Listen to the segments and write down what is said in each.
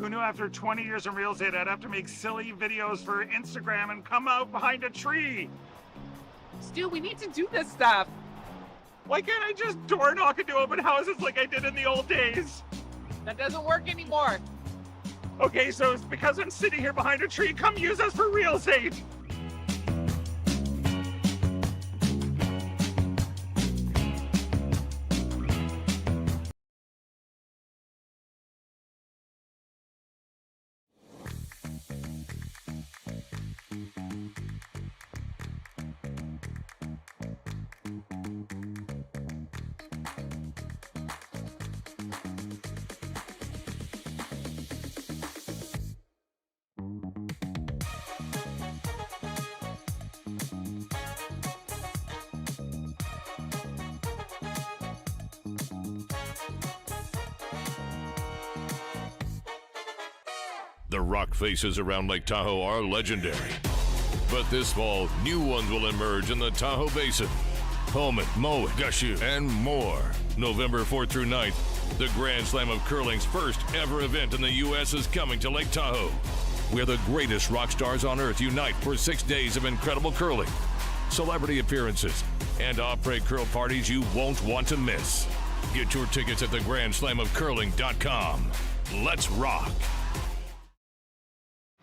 Who knew after 20 years in real estate I'd have to make silly videos for Instagram and come out behind a tree? Stu, we need to do this stuff. Why can't I just door knock into open houses like I did in the old days? That doesn't work anymore. Okay, so it's because I'm sitting here behind a tree. Come use us for real estate. The rock faces around Lake Tahoe are legendary. But this fall, new ones will emerge in the Tahoe Basin. Pullman, Moe, Gushu, and more. November 4th through 9th, the Grand Slam of Curling's first ever event in the U.S. is coming to Lake Tahoe, where the greatest rock stars on earth unite for 6 days of incredible curling, celebrity appearances, and après curl parties you won't want to miss. Get your tickets at thegrandslamofcurling.com. Let's rock.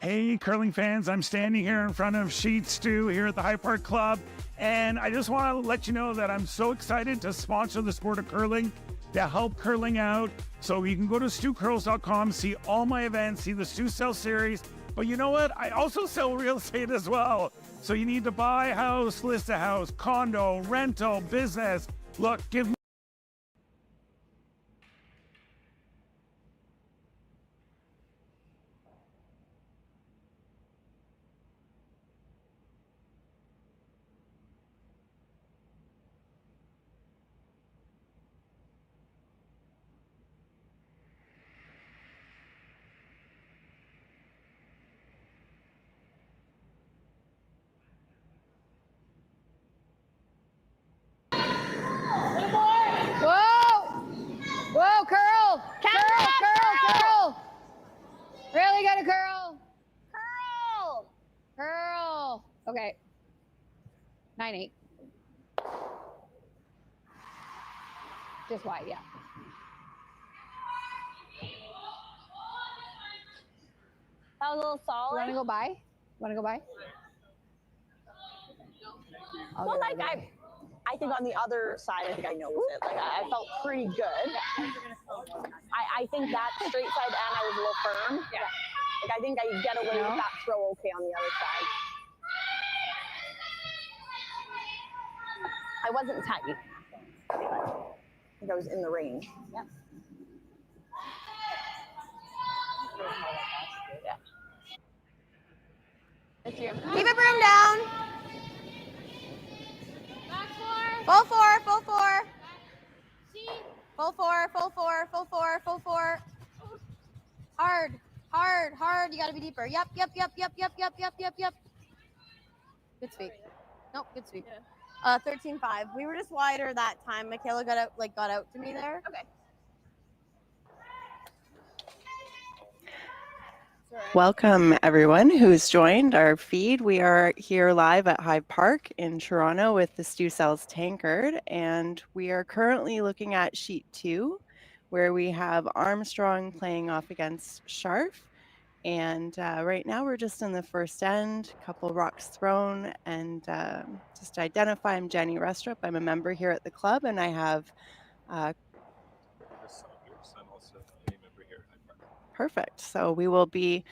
Hey, curling fans, I'm standing here in front of Sheet Stew here at the High Park Club, and I just want to let you know that I'm so excited to sponsor the sport of curling, to help curling out. So you can go to stewcurls.com, see all my events, see the Stew Sell series, but you know what? I also sell real estate as well. So you need to buy a house, list a house, condo, rental, business. Look, give me Whoa, curl! Curl! Really gotta curl! Curl! Okay. 9-8. Just wide, yeah. That was a little solid. You wanna go by? Well, like I think on the other side, I think I know it. Like I felt pretty good. I think that straight side and I was a little firm. Yeah. Like I think I get away with that throw okay on the other side. I wasn't tight. I think I was in the range. Yeah. Yeah. Keep it broom down. Full four. Full four. Hard. You gotta be deeper. Yep. Good sweep. Nope, good sweep. 13-5. We were just wider that time. Michaela got out to me there. Okay. Welcome everyone who's joined our feed. We are here live at Hyde Park in Toronto with the Stew Sells Tankard, and we are currently looking at sheet 2, where we have Armstrong playing off against Scharf. And right now we're just in the first end, couple rocks thrown, and just to identify, I'm Jenny Restrup. I'm a member here at the club, and I have perfect. So we will be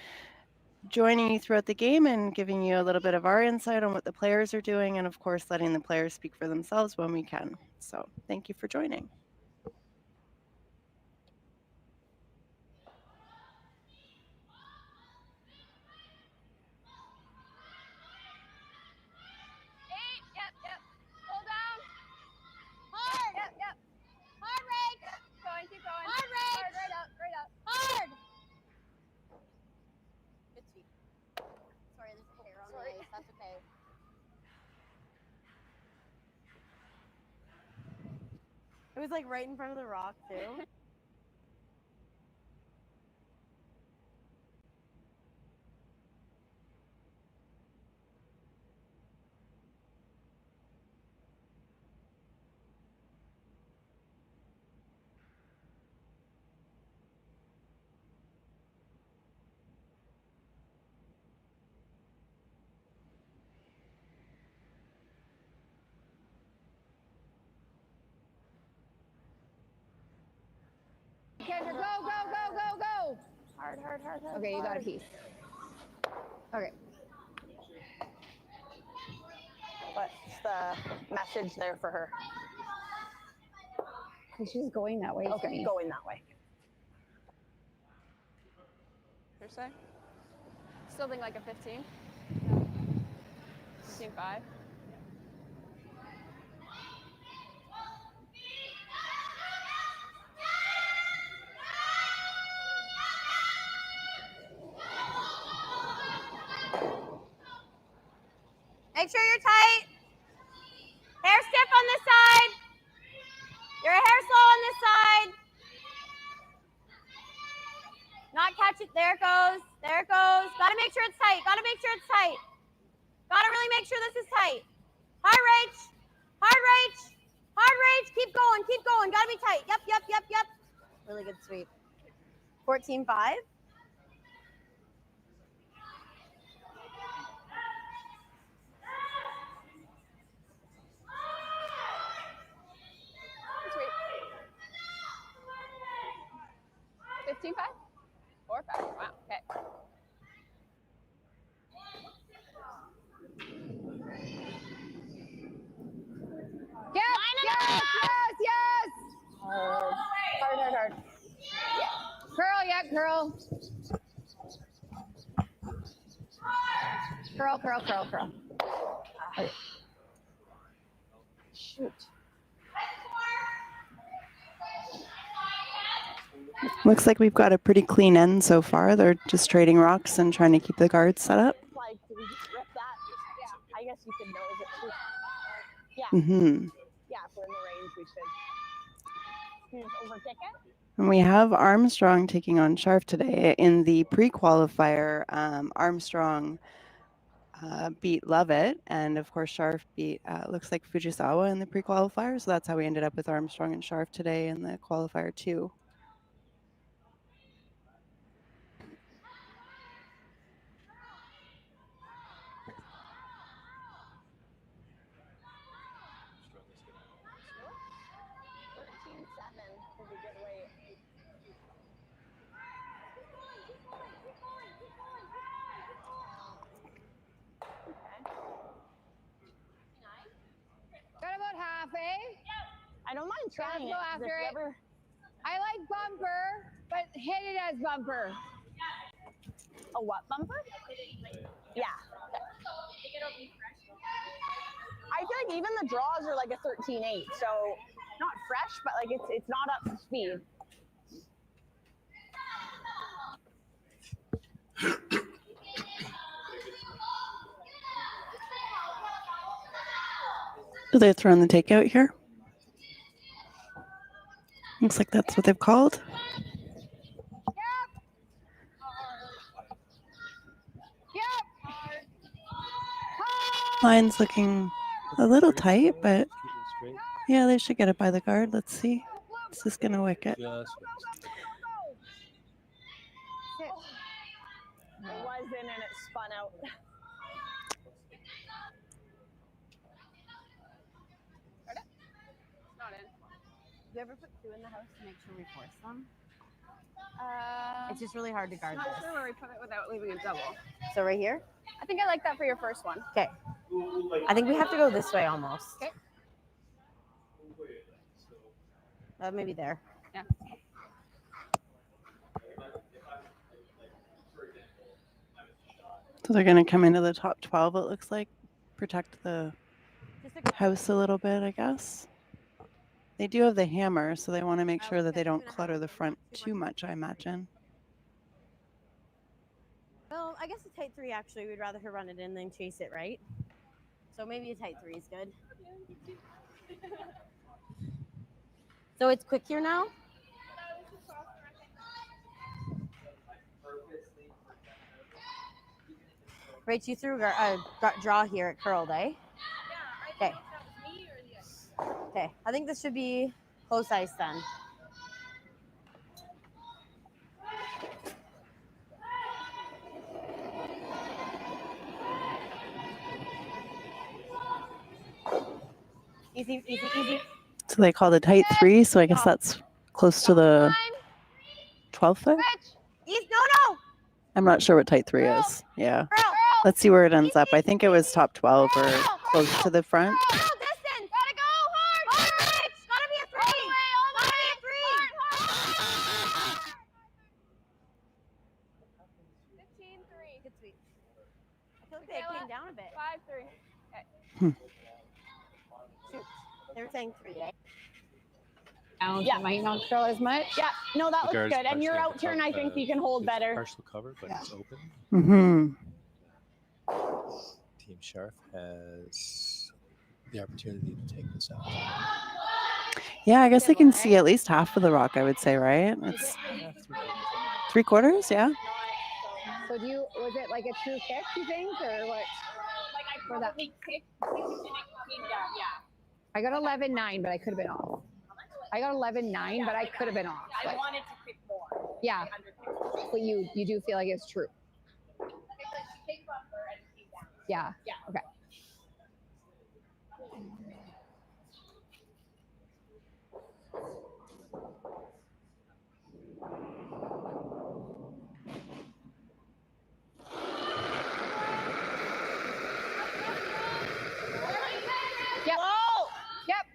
joining you throughout the game and giving you a little bit of our insight on what the players are doing, and of course letting the players speak for themselves when we can. So thank you for joining. That's okay. It was like right in front of the rock too. Kendra, go, go, go, go, go. Hard, hard, hard, hard. Okay, you got a piece. Okay. What's the message there for her? She's going that way. Okay, going that way. Per se. Still think like a 15. 15.5. Make sure you're tight. Hair stiff on this side. Your hair slow on this side. Not catch it. There it goes. There it goes. Gotta make sure it's tight. Gotta make sure it's tight. Gotta really make sure this is tight. Hard reach. Hard reach. Hard reach. Keep going. Keep going. Gotta be tight. Yep, yep, yep, yep. Really good sweep. 14.5. Sweet. 15.5? 4 5. Wow. Okay. Yes, yes, yes, yes. Hard, hard, hard. Curl, yeah, curl. Curl, curl, curl, curl. Shoot. Looks like we've got a pretty clean end so far. They're just trading rocks and trying to keep the guards set up. Like, did we just rip that? Yeah. I guess you could know is it too. Yeah. Mm-hmm. Yeah, if we're in the range, we should. Can you just overkick it? And we have Armstrong taking on Scharf today. In the pre-qualifier, Armstrong beat Lovett, and of course Scharf beat, looks like Fujisawa in the pre-qualifier, so that's how we ended up with Armstrong and Scharf today in the qualifier 2. Got about half, eh? I don't mind trying Go it. after it. I like bumper, but hit it as bumper. A what bumper? Yeah. I feel like even the draws are like a 13.8, so not fresh, but like it's not up to speed. So they're throwing the takeout here. Looks like that's what they've called. Line's looking a little tight, but yeah, they should get it by the guard. Let's see. Is this gonna wick it? It was in and it spun out. Not in. Do you ever put 2 in the house to make sure we force them? It's just really hard to guard Not this. sure where we put it without leaving a double. So right here? I think I like that for your first one. Okay. I think we have to go this way almost. Okay. Maybe there. Yeah. So they're gonna come into the top 12, it looks like. Protect the house a little bit, I guess. They do have the hammer, so they want to make sure that they don't clutter the front too much, I imagine. Well, I guess a tight 3 actually. We'd rather her run it in than chase it, right? So maybe a tight 3 is good. So it's quick here now? Rach, you threw a draw here at curled, eh? Okay. Okay, I think this should be close ice then. Easy, easy, easy. So they called a tight 3, so I guess that's close to the 12 foot? East, no. I'm not sure what tight 3 is. Yeah. Girl. Let's see where it ends up. I think it was top 12 or close to the front. Girl, distance. Gotta go hard. Rich. Gotta be a 3. Gotta be a 3. 15-3. Good sweep. I feel like they came down a bit. 5-3. Shoot. They were saying 3, eh? Yeah, might not curl as much. Yeah, no, that looks Guard's good. And your partially out turn, I think you can hold it's better. Partial cover, but it's open. Mm-hmm. Team Scharf has the opportunity to take this out. Yeah, I guess they can see at least half of the rock, I would say, right? It's 3/4, yeah. So was it like a true kick, you think, or what? For that? I got 11-9, but I could have been off. I got 11-9, but I could have been off. I wanted to kick more. Yeah, but you do feel like it's true. Yeah. Yeah. Okay. Yep. Whoa! Yep.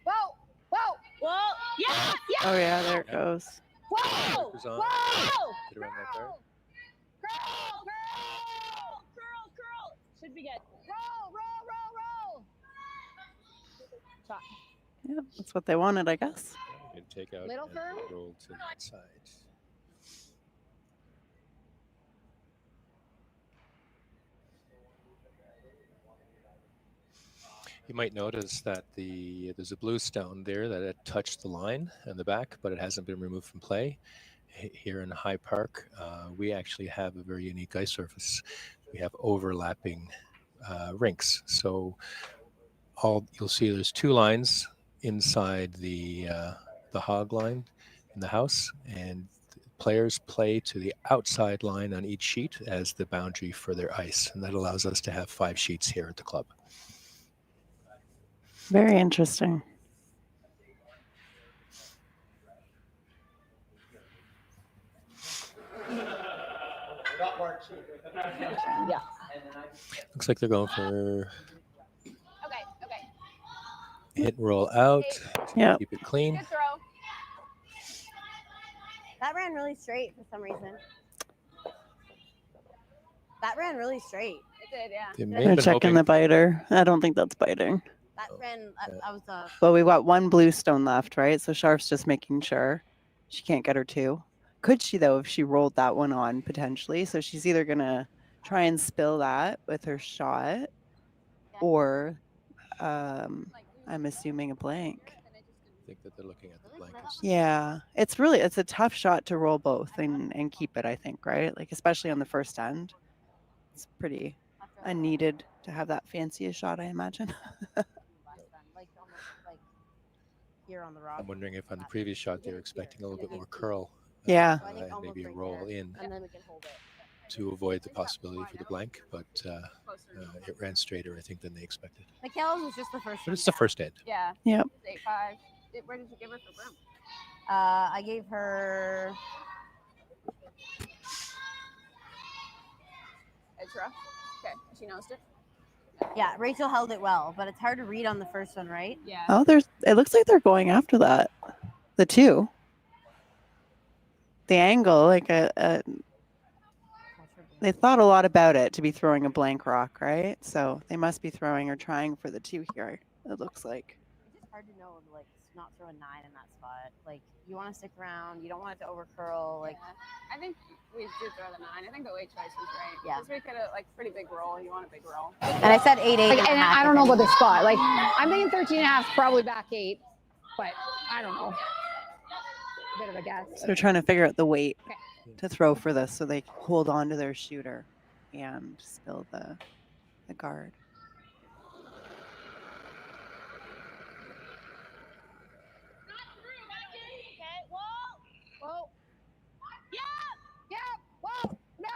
Whoa! Whoa! Whoa! Yes! Yes! Oh, yeah, there it goes. Whoa! Markers on. Whoa! Get around that guard. Curl! Should be good. Roll! Shot. Yeah, that's what they wanted, I guess. And take out Little and firm? roll to the side. You might notice that there's a blue stone there that had touched the line on the back, but it hasn't been removed from play. Here in High Park, we actually have a very unique ice surface. We have overlapping rinks. So you'll see there's 2 lines inside the hog line in the house, and players play to the outside line on each sheet as the boundary for their ice, and that allows us to have 5 sheets here at the club. Very interesting. Yeah. Looks like they're going for Okay. hit and roll out. Yeah. Keep it clean. Good throw. That ran really straight for some reason. That ran really straight. It did, yeah. They may They're have been checking hoping- the biter. I don't think that's biting. That ran, I was But we've got 1 blue stone left, right? So Scharf's just making sure she can't get her 2. Could she, though, if she rolled that one on potentially? So she's either going to try and spill that with her shot, or I'm assuming a blank. I think that they're looking at the blankets. Yeah, it's a tough shot to roll both and keep it, I think, right? Like, especially on the first end. It's pretty unneeded to have that fanciest shot, I imagine. like almost like here on the rock. I'm wondering if on the previous shot they were expecting a little bit more curl. Yeah. So I think And almost maybe right roll there, in and then we can hold it. to avoid the possibility for the blank, but it ran straighter, I think, than they expected. Michaela's was just the first But one. it's the first end. Yeah. Yep. 8-5. Where did you give her for broom? I gave her. It's rough. Okay. She nosed it. Yeah, Rachel held it well, but it's hard to read on the first one, right? Yeah. Oh, it looks like they're going after that. The 2. The angle, like they thought a lot about it to be throwing a blank rock, right? So they must be throwing or trying for the 2 here, it looks like. It's just hard to know, like, not throw a 9 in that spot. Like, you want to stick around. You don't want it to over curl. Like, I think we did throw the 9. I think the weight choice was right. Yeah. Because we could have, pretty big roll. You want a big roll. and I said 8-8. Like, and I don't know about the spot. Like, I'm thinking 13.5, probably back 8, but I don't know. Bit of a guess. So they're trying to figure out the weight Okay. to throw for this so they hold on to their shooter and spill the guard. Whoa. Yeah. Whoa. No.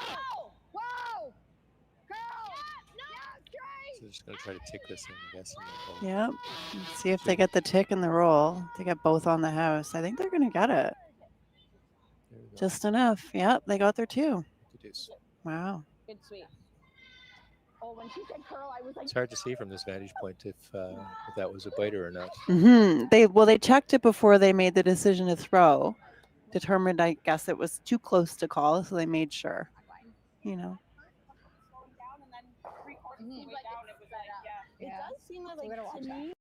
Whoa. Go. So they're just going to try to tick this in, I guess. And then Yep. See if they get the tick and the roll. They get both on the house. I think they're going to get it. There we go. Just enough. Yep, they got there too. Good deuce. Wow. Good sweep. Oh, when she said curl, I was like, It's hard to see from this vantage point if that was a biter or not. They checked it before they made the decision to throw. Determined, I guess, it was too close to call, so they made sure. You know. it does seem like to me.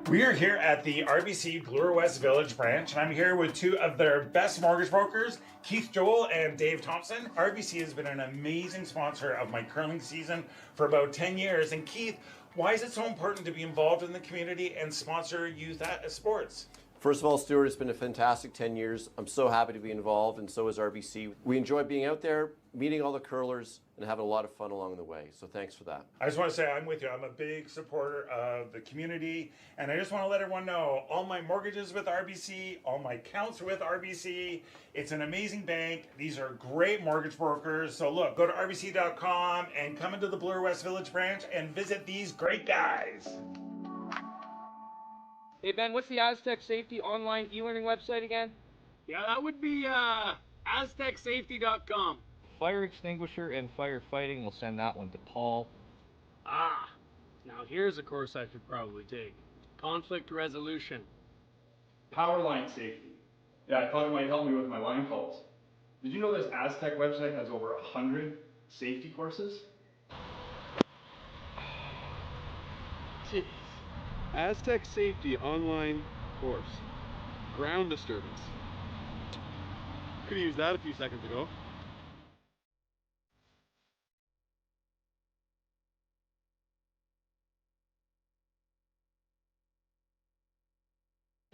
We are here at the RBC Bloor West Village branch, and I'm here with two of their best mortgage brokers, Keith Joel and Dave Thompson. RBC has been an amazing sponsor of my curling season for about 10 years. And Keith, why is it so important to be involved in the community and sponsor youth sports? First of all, Stuart, it's been a fantastic 10 years. I'm so happy to be involved, and so is RBC. We enjoy being out there, meeting all the curlers, and having a lot of fun along the way. So thanks for that. I just want to say I'm with you. I'm a big supporter of the community, and I just want to let everyone know all my mortgages with RBC, all my accounts are with RBC. It's an amazing bank. These are great mortgage brokers. So look, go to rbc.com and come into the Bloor West Village branch and visit these great guys. Hey Ben, what's the Aztec Safety online e-learning website again? Yeah, that would be aztecsafety.com. Fire extinguisher and firefighting, we'll send that one to Paul. Ah, now here's a course I should probably take. Conflict resolution. Power line safety. Yeah, I thought it might help me with my line calls. Did you know this Aztec website has over 100 safety courses? Jeez. Aztec Safety online course. Ground disturbance. Could have used that a few seconds ago.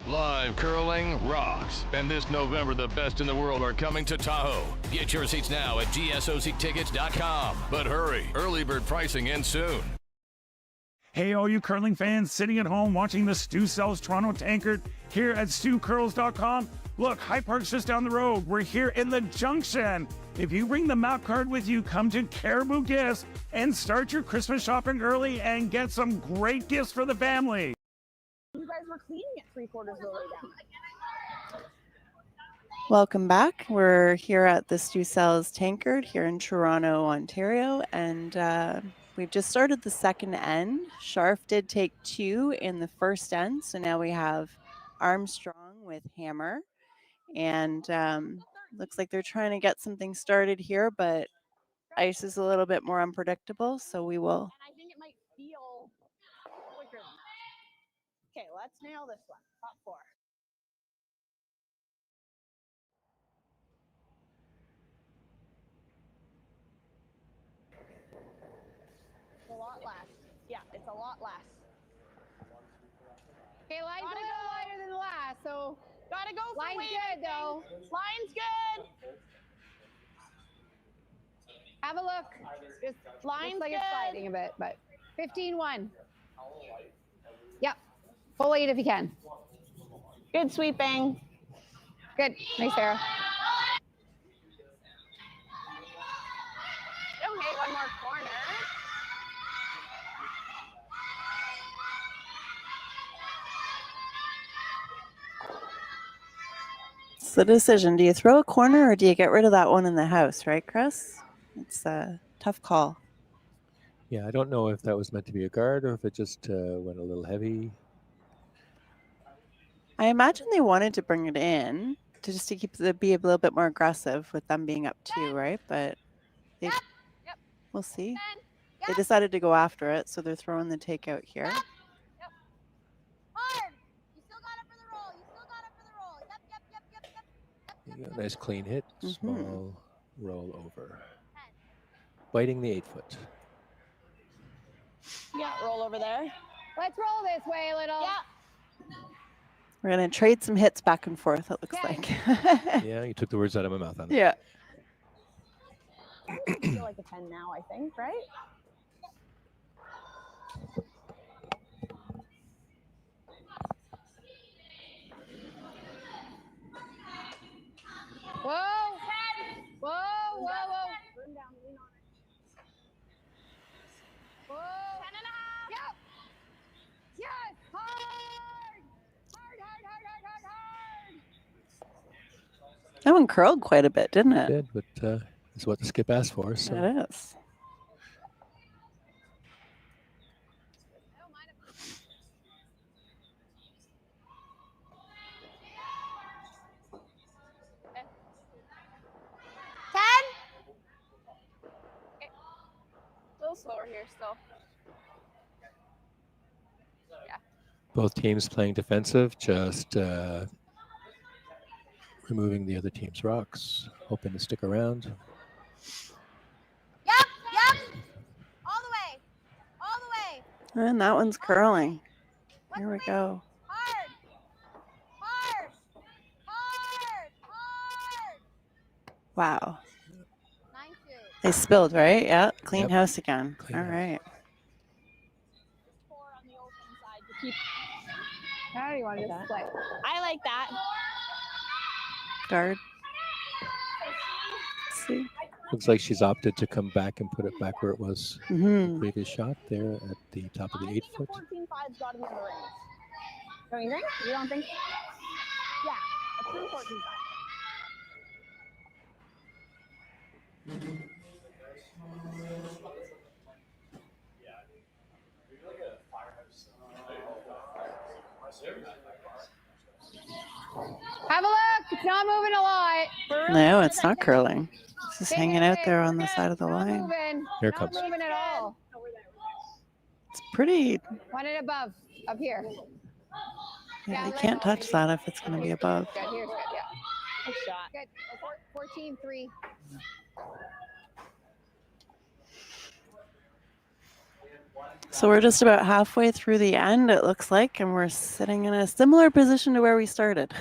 Live curling rocks. And this November, the best in the world are coming to Tahoe. Get your seats now at gsoctickets.com. But hurry, early bird pricing ends soon. Hey, all you curling fans sitting at home watching the Stu Sells Toronto Tankard here at StuCurls.com. Look, Hyde Park's just down the road. We're here in the Junction. If you bring the map card with you, come to Caribou Gifts and start your Christmas shopping early and get some great gifts for the family. You guys were cleaning it 3/4 of the way down. Welcome back. We're here at the Stu Sells Tankard here in Toronto, Ontario, and we've just started the second end. Scharf did take 2 in the first end, so now we have Armstrong with hammer, and looks like they're trying to get something started here, but ice is a little bit more unpredictable, so we will. And I think it might feel quicker. Okay, let's nail this one. Top 4. It's a lot less. Yeah, it's a lot less. Okay, line's a little wider than the last, so gotta go for line's weight, good though. Line's good. Have a look. Just Line's looks like good. it's sliding a bit, but 15-1. Yep. Full 8 if you can. Good sweeping. Good. Nice, Sarah. Okay, one more corner. It's the decision. Do you throw a corner or do you get rid of that one in the house, right, Chris? It's a tough call. Yeah, I don't know if that was meant to be a guard or if it just went a little heavy. I imagine they wanted to bring it in to just to be a little bit more aggressive with them being up 2, right? But they, we'll see. They decided to go after it, so they're throwing the takeout here. Hard. You still got it for the roll. You still got it for the roll. Yep. You got a nice clean hit, small roll over. Biting the 8-foot. Yeah, roll over there. Let's roll this way a little. Yeah. We're going to trade some hits back and forth, it looks like. Yeah, you took the words out of my mouth on it. Yeah. I feel like a 10 now, I think, right? Whoa. Whoa, whoa, whoa. Bring down, lean on it. Whoa. 10.5. Yep. Yes. Hard. Hard, hard, hard, hard, hard, hard. That one curled quite a bit, didn't it? It did, but it's what the skip asked for. So. It is. A little slower here still. Yeah. Both teams playing defensive, just removing the other team's rocks, hoping to stick around. Yep, yep. All the way. All the way. And that one's curling. Here we go. Hard. Hard. Hard. Hard. Wow. 9-2. They spilled, right? Yeah. Clean Yep. house again. Clean All house. right. How do you want to just play? I like that. Guard. Let's see. Looks like she's opted to come back and put it back where it was Mhm. the previous shot there at the top of the 8 foot. 14.5's got to be in the range. Don't you think? You don't think? Yeah, a true 14.5. Have a look. It's not moving a lot. No, it's not curling. It's just hanging out there on the side of the Not line. moving. Here it Not comes. moving at all. It's pretty. One and above. Up here. Yeah, you can't touch that if it's going to be above. Good. Here's good. Yeah. Good shot. Good. 14-3. So we're just about halfway through the end, it looks like, and we're sitting in a similar position to where we started.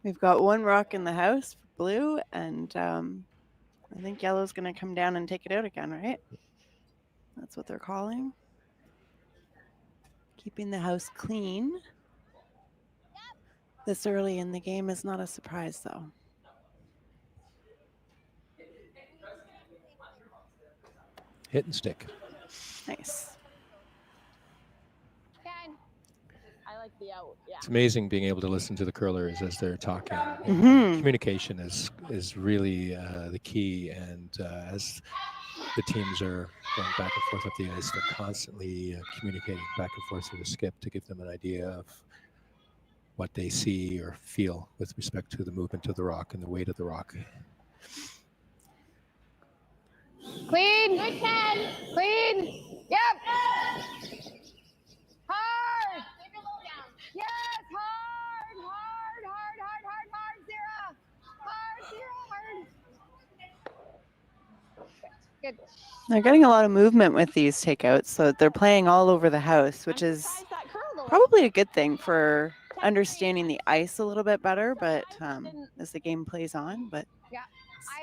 We've got one rock in the house for blue, and I think yellow's going to come down and take it out again, right? That's what they're calling. Keeping the house clean. This early in the game is not a surprise, though. Hit and stick. Nice. I like the out. Yeah. It's amazing being able to listen to the curlers as they're talking. Mhm. Communication is really the key, and as the teams are going back and forth up the ice, they're constantly communicating back and forth through the skip to give them an idea of what they see or feel with respect to the movement of the rock and the weight of the rock. Clean. Good, Ken. Clean. Yep. Hard. Yes. Hard. Hard. Hard. Hard. Hard. Hard. Zero. Hard. Zero. Hard. Good. They're getting a lot of movement with these takeouts, so they're playing all over the house, which is probably a good thing for understanding the ice a little bit better, but as the game plays on. But Yeah.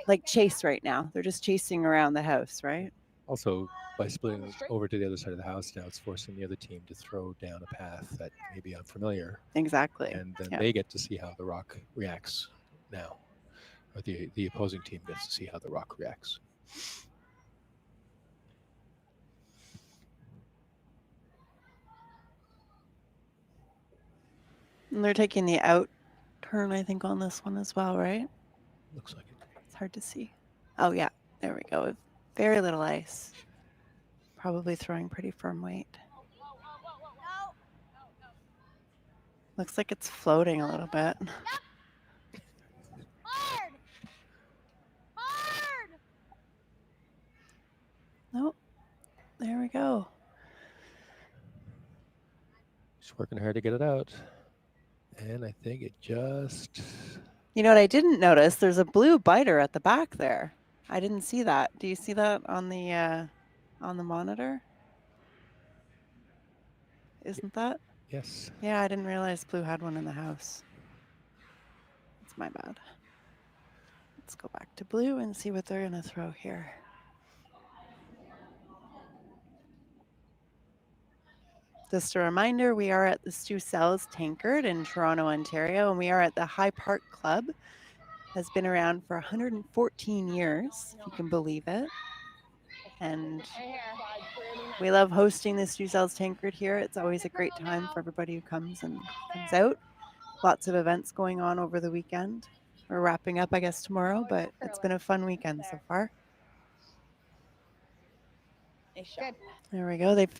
like chase right now, they're just chasing around the house, right? Also, by splitting over to the other side of the house now, it's forcing the other team to throw down a path that may be unfamiliar. Exactly. And then Yep. they get to see how the rock reacts now. Or the opposing team gets to see how the rock reacts. And they're taking the out turn, I think, on this one as well, right? Looks like it. It's hard to see. Oh, yeah. There we go. Very little ice. Probably throwing pretty firm weight. Looks like it's floating a little bit. Hard. Hard. Nope. There we go. She's working hard to get it out. And I think it just... You know what I didn't notice? There's a blue biter at the back there. I didn't see that. Do you see that on the monitor? Isn't that? Yes. Yeah, I didn't realize blue had one in the house. That's my bad. Let's go back to blue and see what they're going to throw here. Just a reminder, we are at the Stu Sells Tankard in Toronto, Ontario, and we are at the High Park Club. Has been around for 114 years, if you can believe it. And we love hosting the Stu Sells Tankard here. It's always a great time for everybody who comes out. Lots of events going on over the weekend. We're wrapping up, I guess, tomorrow, but it's been a fun weekend so far. Good. There we go. They've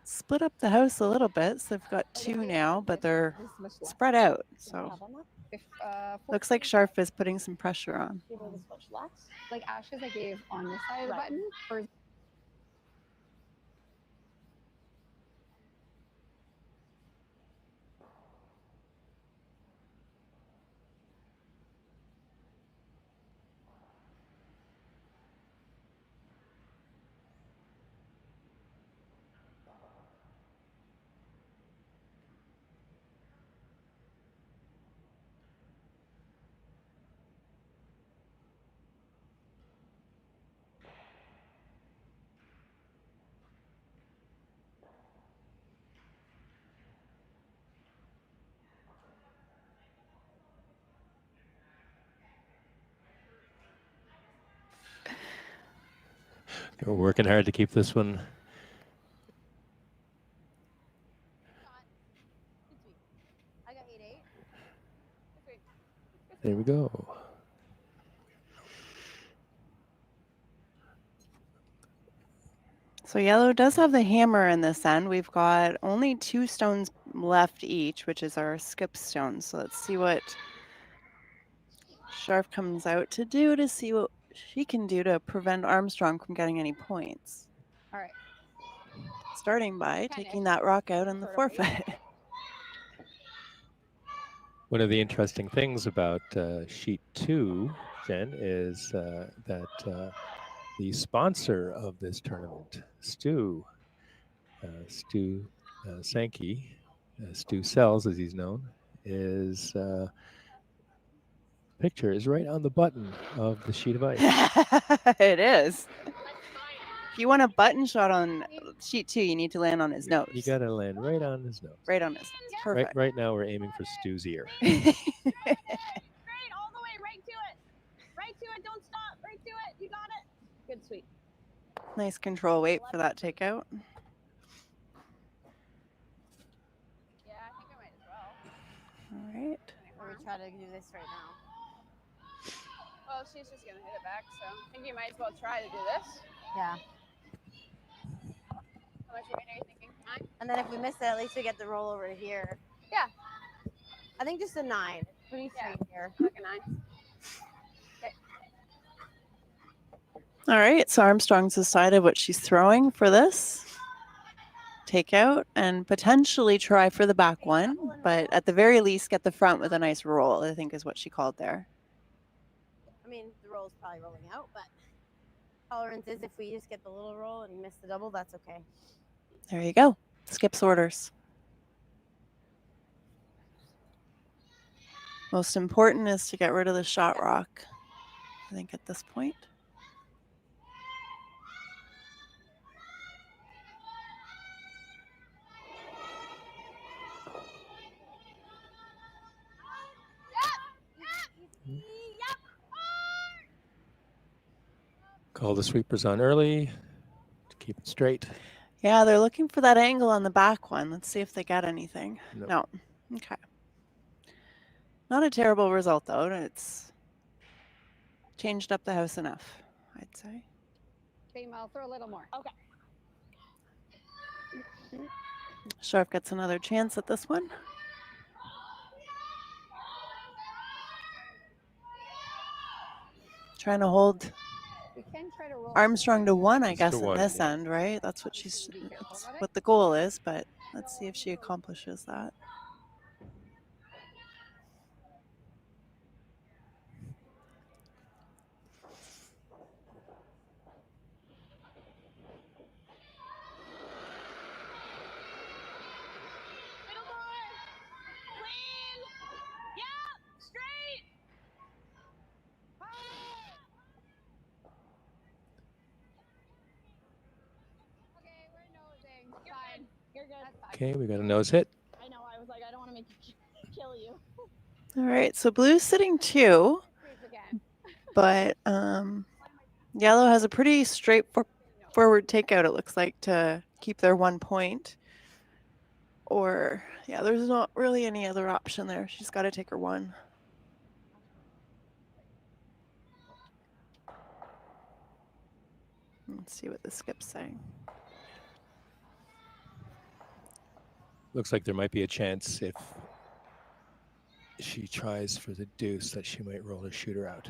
split up the house a little bit, so they've got 2 now, but they're spread out. So looks like Scharf is putting some pressure on. Like ashes I gave on this side of the button. Or We're working hard to keep this one. I got 8-8. There we go. So yellow does have the hammer in this end. We've got only 2 stones left each, which is our skip stone. So let's see what Scharf comes out to do to see what she can do to prevent Armstrong from getting any points. all right. Starting by taking that rock out on the forfeit. One of the interesting things about sheet 2, Jen, is that the sponsor of this tournament, Stu Sankey, Stu Sells as he's known, is picture is right on the button of the sheet of ice. It is. If you want a button shot on sheet 2, you need to land on his nose. You got to land right on his nose. Right on his nose. Perfect. Right now we're aiming for Stu's ear. Great, all the way, right to it. Right to it, don't stop, right to it. You got it. Good, sweet. Nice control weight for that takeout. Yeah, I think I might as well. All right. Or we try to do this right now. Well, she's just gonna hit it back, so I think you might as well try to do this. Yeah. How much weight are you thinking? 9? And then if we miss it, at least we get the roll over here. Yeah. I think just a 9. Pretty straight here. Like a 9. Okay. All right. So Armstrong's decided what she's throwing for this. Take out and potentially try for the back one, but at the very least get the front with a nice roll, I think is what she called there. I mean, the roll's probably rolling out, but tolerance is if we just get the little roll and miss the double, that's okay. There you go. Skips orders. Most important is to get rid of the shot rock, I think, at this point. Call the sweepers on early to keep it straight. Yeah, they're looking for that angle on the back one. Let's see if they get anything. No. Okay. Not a terrible result, though. It's changed up the house enough, I'd say. Okay, I'll throw a little more. Okay. Scharf gets another chance at this one. Trying to hold We can try to roll Armstrong to 1, I guess, to in 1, this yeah. end, right? That's what that's what the goal is, but let's see if she accomplishes that. Middle board. Clean. Yeah, straight. Okay, we're nosing. Fine. You're good. Okay, we got a nose hit. I know, I was like, I don't want to make you kill you. All right, so blue's sitting 2, but yellow has a pretty straightforward takeout, it looks like, to keep their 1 point. Or, yeah, there's not really any other option there. She's got to take her 1. Let's see what the skip's saying. Looks like there might be a chance if she tries for the deuce that she might roll her shooter out.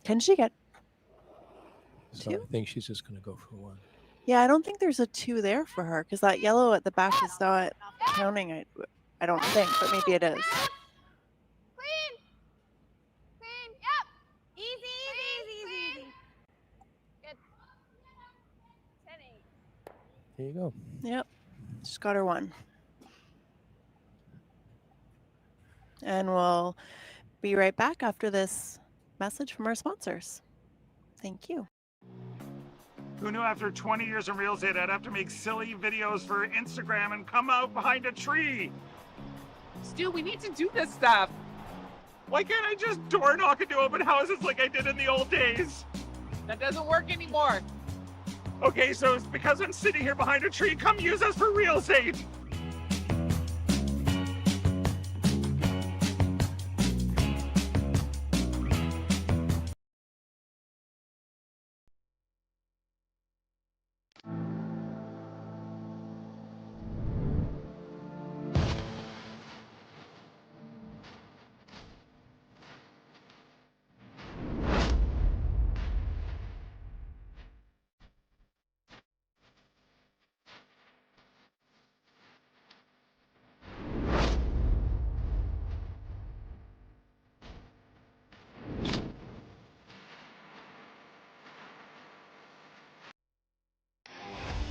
Can she get So two? I think she's just going to go for one. Yeah, I don't think there's a 2 there for her because that yellow at the back is not counting. I don't think, but maybe it is. Clean. Clean. Yep. Easy, easy, easy, easy. Good. 10-8. Here you go. Yep, she's got her 1. And we'll be right back after this message from our sponsors. Thank you. Who knew after 20 years in real estate I'd have to make silly videos for Instagram and come out behind a tree? Stu, we need to do this stuff. Why can't I just door knock into open houses like I did in the old days? That doesn't work anymore. Okay, so it's because I'm sitting here behind a tree. Come use us for real estate.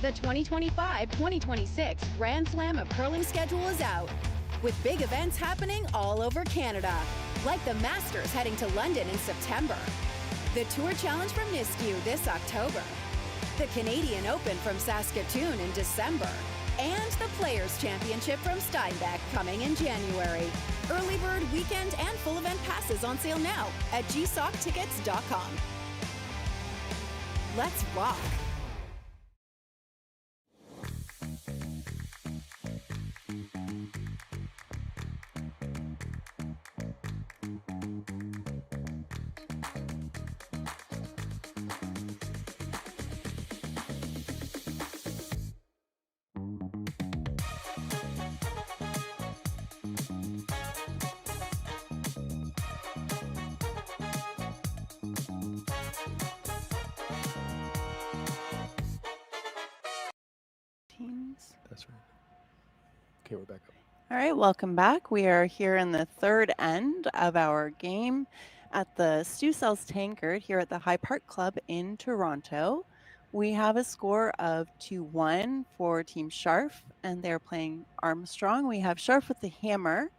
The 2025-2026 Grand Slam of Curling schedule is out, with big events happening all over Canada, like the Masters heading to London in September, the Tour Challenge from Nisku this October, the Canadian Open from Saskatoon in December, and the Players' Championship from Steinbeck coming in January. Early bird weekend and full event passes on sale now at gsocktickets.com. Let's rock! That's right. Okay, we're back up. All right, welcome back. We are here in the third end of our game at the Stu Sells Tankard here at the High Park Club in Toronto. We have a score of 2-1 for Team Scharf, and they're playing Armstrong. We have Scharf with the hammer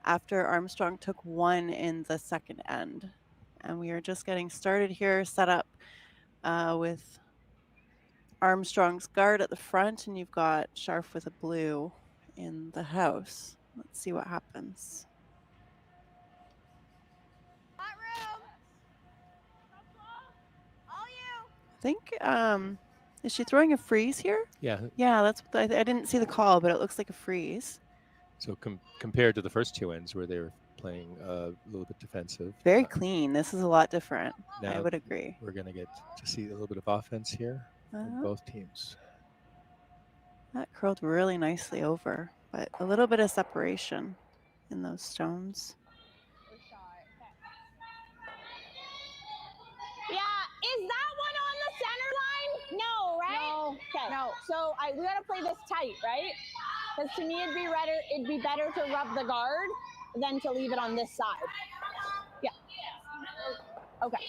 after Armstrong took 1 in the second end. And we are just getting started here, set up with Armstrong's guard at the front, and you've got Scharf with a blue in the house. Let's see what happens. Hot room. All you. I think, is she throwing a freeze here? Yeah. Yeah, that's what I didn't see the call, but it looks like a freeze. So compared to the first 2 ends where they were playing a little bit defensive. Very clean. This is a lot different. Now I would agree. We're going to get to see a little bit of offense here from both teams. That curled really nicely over, but a little bit of separation in those stones. Yeah, is that one on the center line? No, right? No. Okay. No. So we gotta play this tight, right? Because to me, it'd be better to rub the guard than to leave it on this side. Yeah. Okay.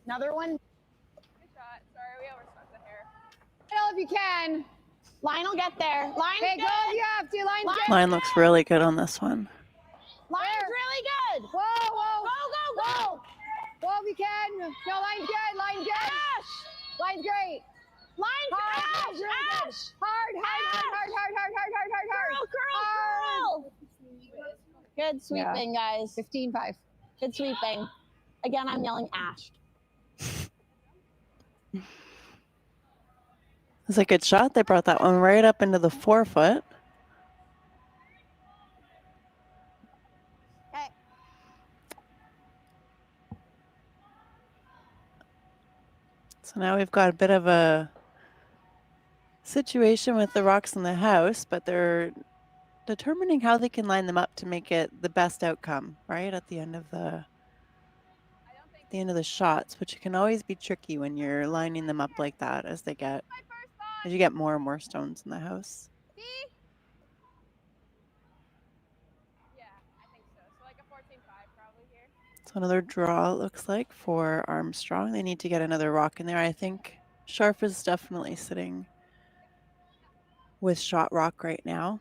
Another one. Good shot. Sorry, we overstuck the hair. If you can. Line will get there. Line's Okay, good. go if you have to. Line's good. Line looks really good on this one. Line's really good. Whoa, whoa. Go, go, go. Whoa, if you can. No, line's good. Line's good. Ash. Line's great. Line's Hard, Ash. line's really good. Ash. Hard. Curl. Good sweeping, guys. 15-5. Good sweeping. Again, I'm yelling Ash. It's a good shot. They brought that one right up into the 4 foot. So now we've got a bit of a situation with the rocks in the house, but they're determining how they can line them up to make it the best outcome, right? At the end of the shots, which can always be tricky when you're lining them up like that as you get more and more stones in the house. See? Yeah, I think so. So like a 14-5 probably here. So another draw, it looks like, for Armstrong. They need to get another rock in there. I think Scharf is definitely sitting with shot rock right now.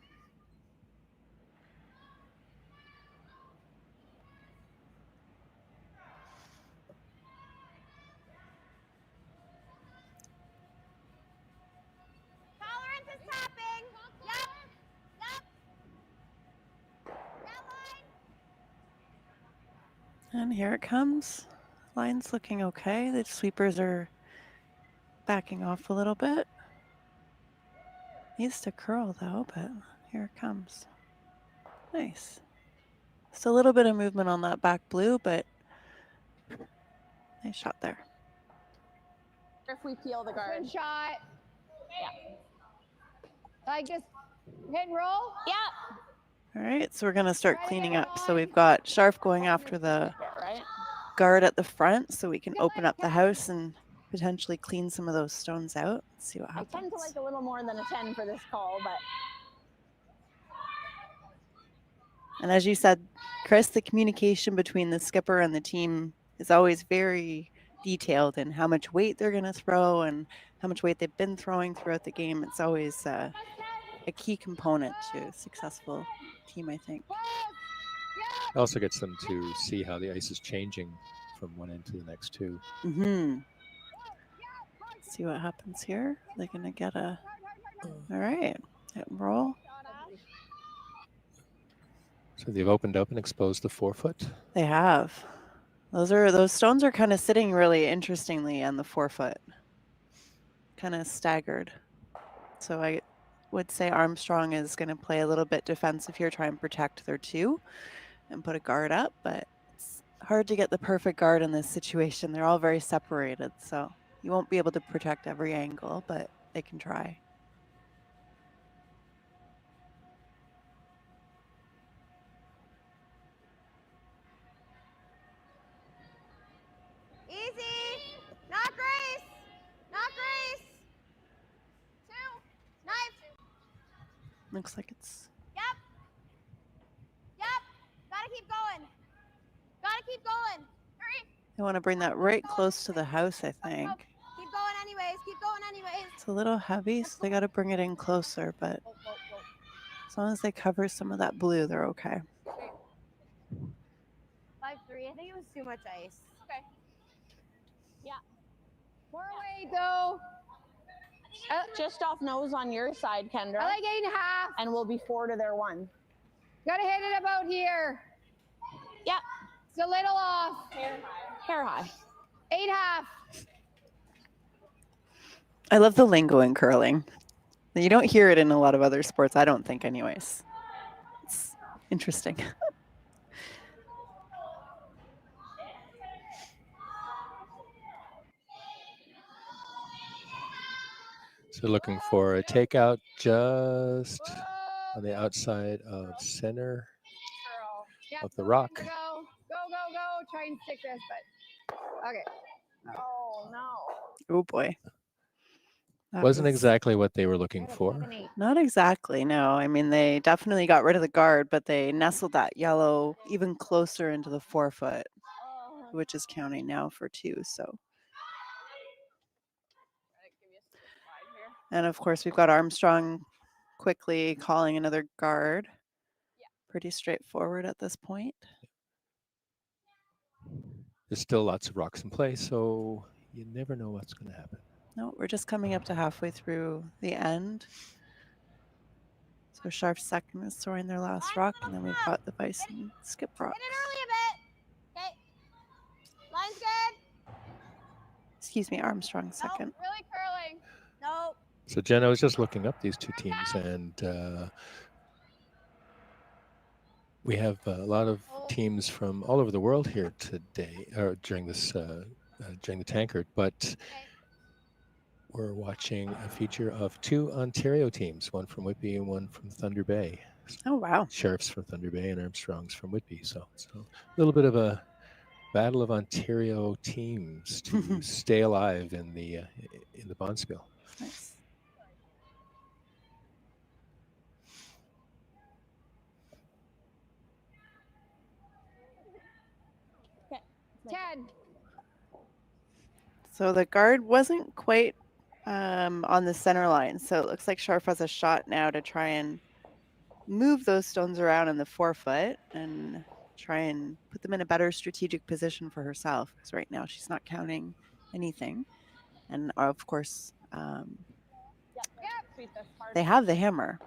Tolerance is tapping. Yep. Yep. That line. And here it comes. Line's looking okay. The sweepers are backing off a little bit. Needs to curl though, but here it comes. Nice. Just a little bit of movement on that back blue, but nice shot there. If we peel the guard. Good shot. Yeah. Like just hit and roll. Yeah. All right, so we're gonna start cleaning up. So we've got Scharf going after the guard at the front so we can open up the house and potentially clean some of those stones out. Let's see what I happens. tend to like a little more than a 10 for this call, but And as you said, Chris, the communication between the skipper and the team is always very detailed in how much weight they're going to throw and how much weight they've been throwing throughout the game. It's always a key component to a successful team, I think. It also gets them to see how the ice is changing from one end to the next too. Mm-hmm. See what happens here. They're going to get a... All right, hit and roll. So they've opened up and exposed the 4-foot. They have. Those stones are kind of sitting really interestingly on the 4-foot, kind of staggered. So I would say Armstrong is going to play a little bit defensive here, try and protect their 2 and put a guard up, but it's hard to get the perfect guard in this situation. They're all very separated, so you won't be able to protect every angle, but they can try. Easy. Not grace. Not grace. 2. Knife. Looks like it's... Yep. Yep. Gotta keep going. Gotta keep going. 3. They want to bring that right close to the house, I think. Keep going anyways. Keep going anyways. It's a little heavy, so they got to bring it in closer, but as long as they cover some of that blue, they're okay. 5-3. I think it was too much ice. Okay. yeah. More weight though. Just off nose on your side, Kendra. I like 8.5. And we'll be 4 to their 1. Gotta hit it about here. Yep. It's a little off. Hair high. 8.5. I love the lingo in curling. You don't hear it in a lot of other sports, I don't think anyways. It's interesting. So looking for a takeout just on the outside of center of the rock. Go. Try and stick this, but okay. Oh no. Oh boy. That Wasn't was exactly what they were looking for. Not exactly, no. I mean, they definitely got rid of the guard, but they nestled that yellow even closer into the 4-foot, which is counting now for 2, so. And of course, we've got Armstrong quickly calling another guard. Pretty straightforward at this point. There's still lots of rocks in play, so you never know what's going to happen. No, we're just coming up to halfway through the end. So Scharf's second is throwing their last rock, and then we've got the Bison skip rocks. Hit it early a bit. Okay. Line's good. Excuse me, Armstrong second. Really curling. Nope. So Jen, I was just looking up these 2 teams, and we have a lot of teams from all over the world here today, or during this during the Tankard. But we're watching a feature of 2 Ontario teams, one from Whitby and one from Thunder Bay. Oh, wow. Sheriff's from Thunder Bay and Armstrong's from Whitby. So it's a little bit of a battle of Ontario teams to stay alive in the Bonspiel. Nice. Okay. 10. So the guard wasn't quite on the center line. So it looks like Scharf has a shot now to try and move those stones around in the 4-foot and try and put them in a better strategic position for herself. Because right now she's not counting anything. And of course, they have the hammer,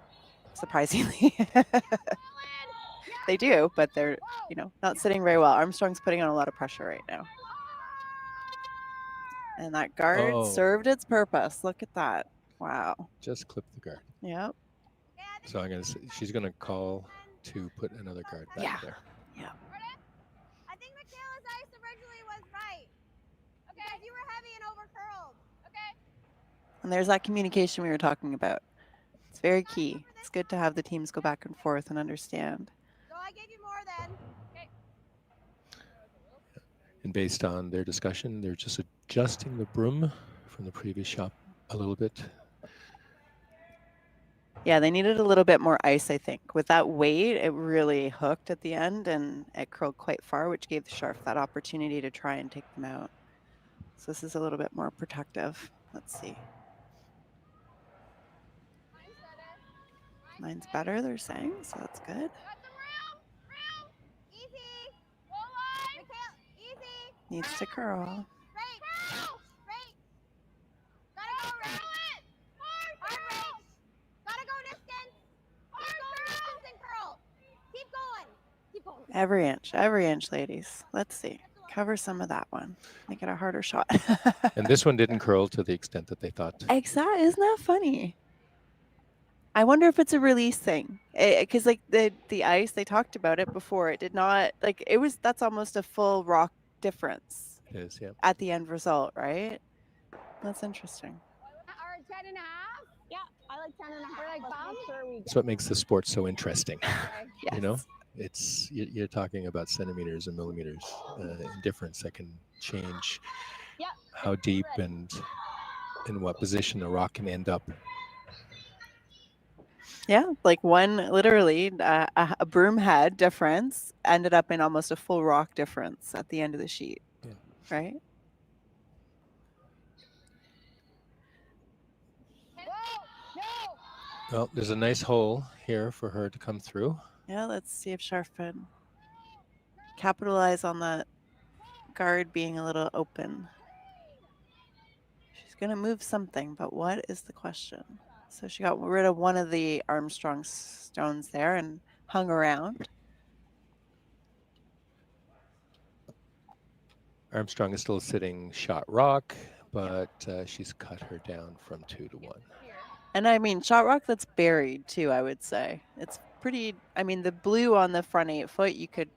surprisingly. They do, but they're, not sitting very well. Armstrong's putting on a lot of pressure right now. And that guard served its purpose. Look at that. Wow. Just clipped the guard. Yep. So she's gonna call to put another guard back there. Yeah. I think Michaela's ice originally was right. Okay. Because you were heavy and overcurled. Okay. And there's that communication we were talking about. It's very key. It's good to have the teams go back and forth and understand. So I gave you more then. Okay. And based on their discussion, they're just adjusting the broom from the previous shot a little bit. Yeah, they needed a little bit more ice, I think. With that weight, it really hooked at the end and it curled quite far, which gave the Scharf that opportunity to try and take them out. So this is a little bit more protective. Let's see. Mine's better, they're saying, so that's good. Needs to curl. Every inch, ladies. Let's see. Cover some of that one. Make it a harder shot. And this one didn't curl to the extent that they thought. Exactly. Isn't that funny? I wonder if it's a release thing. Because like the ice, they talked about it before. It did not, like, that's almost a full rock difference. It is, yeah. At the end result, right? That's interesting. Or 10 and a half? Yeah, I like 10 and a half. We're like, That's what makes the sport so interesting. Yes. You know, you're talking about centimeters and millimeters in difference that can change how deep and in what position a rock can end up. Yeah, like one literally a broom head difference ended up in almost a full rock difference at the end of the sheet. Yeah. Right? Well, there's a nice hole here for her to come through. Yeah, let's see if Scharf can capitalize on that guard being a little open. She's going to move something, but what is the question? So she got rid of one of the Armstrong stones there and hung around. Armstrong is still sitting shot rock, but she's cut her down from 2 to 1. And I mean, shot rock that's buried too, I would say. It's pretty, I mean, the blue on the front 8 foot, you could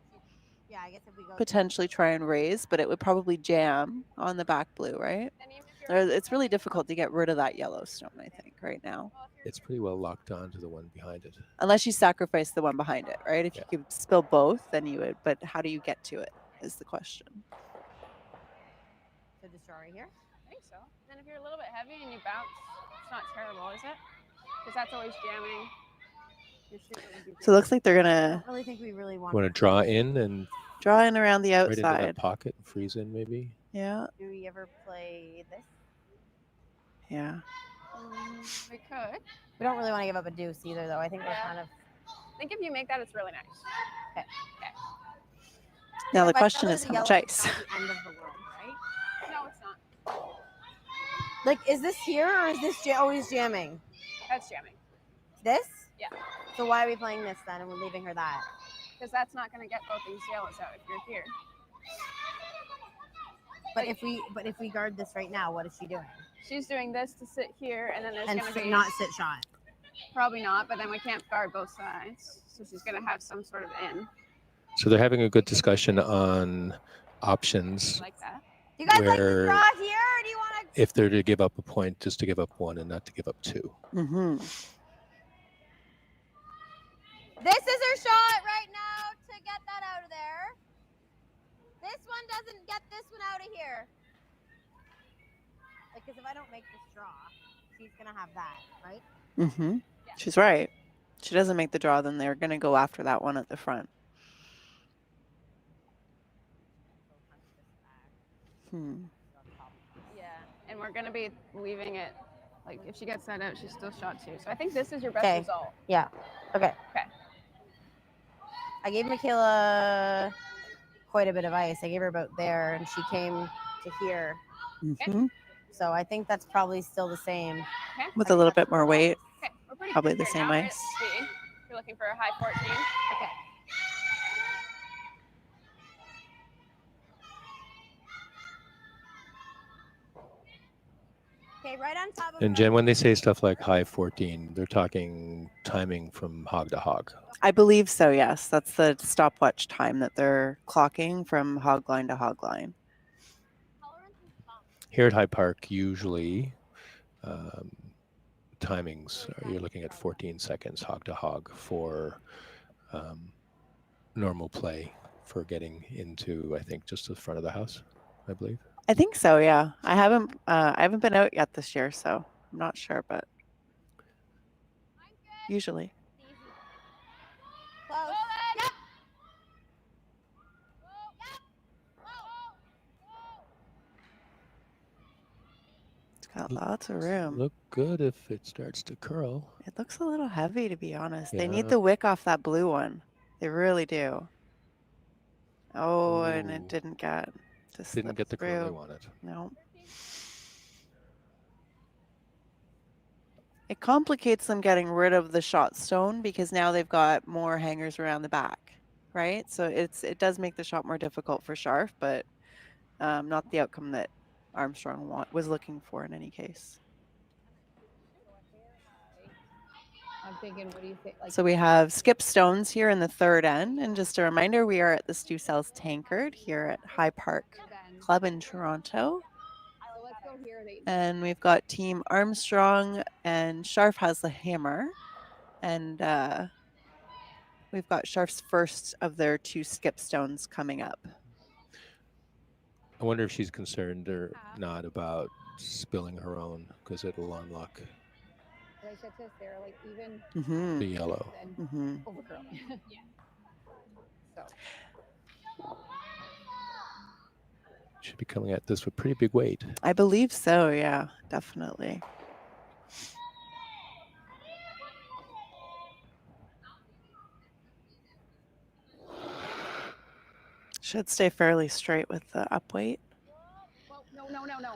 I guess if we go potentially try and raise, but it would probably jam on the back blue, right? It's really difficult to get rid of that yellow stone, I think, right now. It's pretty well locked on to the one behind it. Unless you sacrifice the one behind it, right? If you could spill both, then you would, but how do you get to it is the question. So just draw right here? I think so. Then if you're a little bit heavy and you bounce, it's not terrible, is it? Because that's always jamming. So it looks like they're gonna I really think we really want to draw in and draw in around the right into outside. that pocket and freeze in maybe. Yeah. Do we ever play this? Yeah. We could. We don't really want to give up a deuce either, though. I think we're kind of. I think if you make that, it's really nice. Okay. Now the But question colors is of how much yellow ice. is not the end of the world, right? No, it's not. Like, is this here or is this always jamming? That's jamming. This? Yeah. So why are we playing this then and we're leaving her that? Because that's not going to get both these yellows out if you're here. But if we guard this right now, what is she doing? She's doing this to sit here, and then there's And going to be not sit shot. Probably not, but then we can't guard both sides, so she's going to have some sort of in. So they're having a good discussion on options. Like that. Do you guys like where to draw here, or do you want to? if they're to give up a point, just to give up one and not to give up two. Mm-hmm. This is her shot right now to get that out of there. This one doesn't get this one out of here. Like, because if I don't make this draw, she's going to have that, right? Mm-hmm. Yeah. She's right. She doesn't make the draw, then they're going to go after that one at the front. Yeah, and we're going to be leaving it, like, if she gets that out, she's still shot two. So I think this is your best result. Yeah. Okay. Okay. I gave Michaela quite a bit of ice. I gave her about there, and she came to here. Mm-hmm. So I think that's probably still the same. Okay. With a little bit more weight. Okay. We're pretty Probably good the here same now. We're at ice. speed. You're looking for a high 14. Okay. Okay, right on top of And Jen, when they say stuff like high 14, they're talking timing from hog to hog. I believe so, yes. That's the stopwatch time that they're clocking from hog line to hog line. Here at High Park, usually timings, you're looking at 14 seconds hog to hog for normal play for getting into, I think, just the front of the house, I believe. I think so, yeah. I haven't been out yet this year, so I'm not sure, but usually. Close. Yep. It's got lots of room. Look good if it starts to curl. It looks a little heavy, to be honest. They Yeah. need the wick off that blue one. They really do. Oh, and it Ooh. didn't get to Didn't slip get the curl they through. wanted. No. It complicates them getting rid of the shot stone because now they've got more hangers around the back, right? So it does make the shot more difficult for Scharf, but not the outcome that Armstrong was looking for in any case. I'm thinking, what do you think? Like, So we have skip stones here in the third end. And just a reminder, we are at the Stu Sells Tankard here at High Park Club in Toronto. so let's go here. And we've got Team Armstrong, and Scharf has the hammer. And we've got Scharf's first of their two skip stones coming up. I wonder if she's concerned or not about spilling her own, because it'll unlock I said this, they're like even Mm-hmm. the yellow. Mm-hmm. overcurl. Yeah. So Should be coming at this with pretty big weight. I believe so, yeah, definitely. Should stay fairly straight with the up weight. Whoa, no. Whoa, no.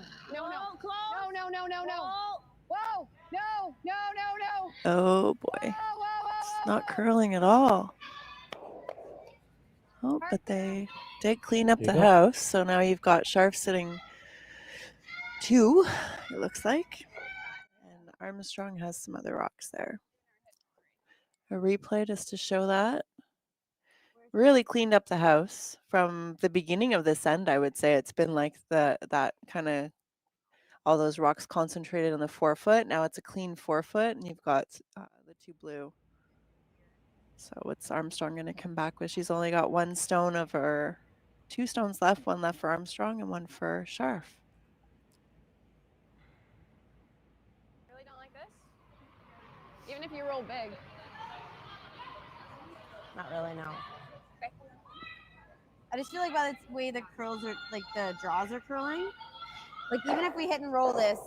Oh boy. It's not curling at all. Oh, but they did clean up There the you go. house. So now you've got Scharf sitting two, it looks like. And Armstrong has some other rocks there. A replay just to show that. Really cleaned up the house from the beginning of this end, I would say. It's been like that kind of all those rocks concentrated on the 4 foot. Now it's a clean 4 foot, and you've got the two blue. So what's Armstrong going to come back with? She's only got one stone of her, 2 stones left, one left for Armstrong and one for Scharf. Really don't like this? Even if you roll big. Not really, no. Okay. I just feel like by the way the curls are, like the draws are curling, like even if we hit and roll this,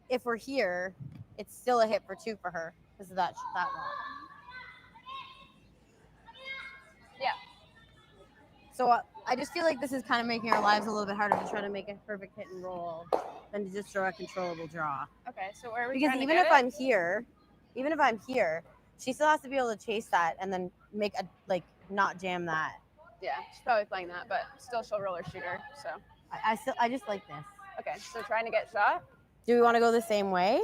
if we're here, it's still a hit for 2 for her because of that rock. Yeah. So I just feel like this is kind of making our lives a little bit harder to try to make a perfect hit and roll than to just throw a controllable draw. Okay, so where are we Because trying to even get if it? I'm here, she still has to be able to chase that and then make a not jam that. Yeah, she's probably playing that, but still she'll roller shooter, so. I just like this. Okay, so trying to get shot? Do we want to go the same way?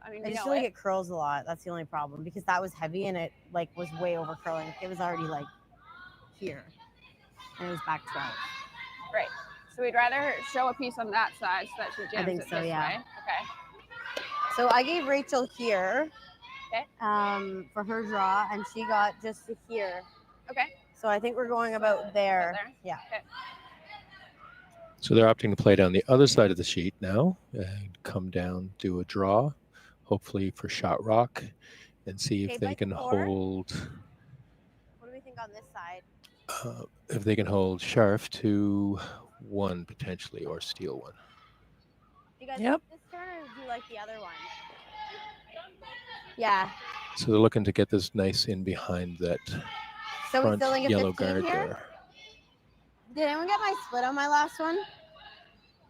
I mean, I you just know feel like it. it curls a lot. That's the only problem because that was heavy and it was way over curling. It was already here, and it was back 12. Right. So we'd rather show a piece on that side so that she jams think it so, this yeah. way. Okay. So I gave Rachel here Okay. for her draw, and she got just to here. Okay. So I think we're going about there. Yeah. Okay. So they're opting to play down the other side of the sheet now and come down, do a draw, hopefully for shot rock, and see if Okay, they bite can the floor. hold What do we think on this side? if they can hold Scharf to 1 potentially, or steal 1. Do you guys Yep. like this turn, or do you like the other one? Yeah. So they're looking to get this nice in behind that So we front still think a yellow 15 guard here? there. Did anyone get my split on my last one?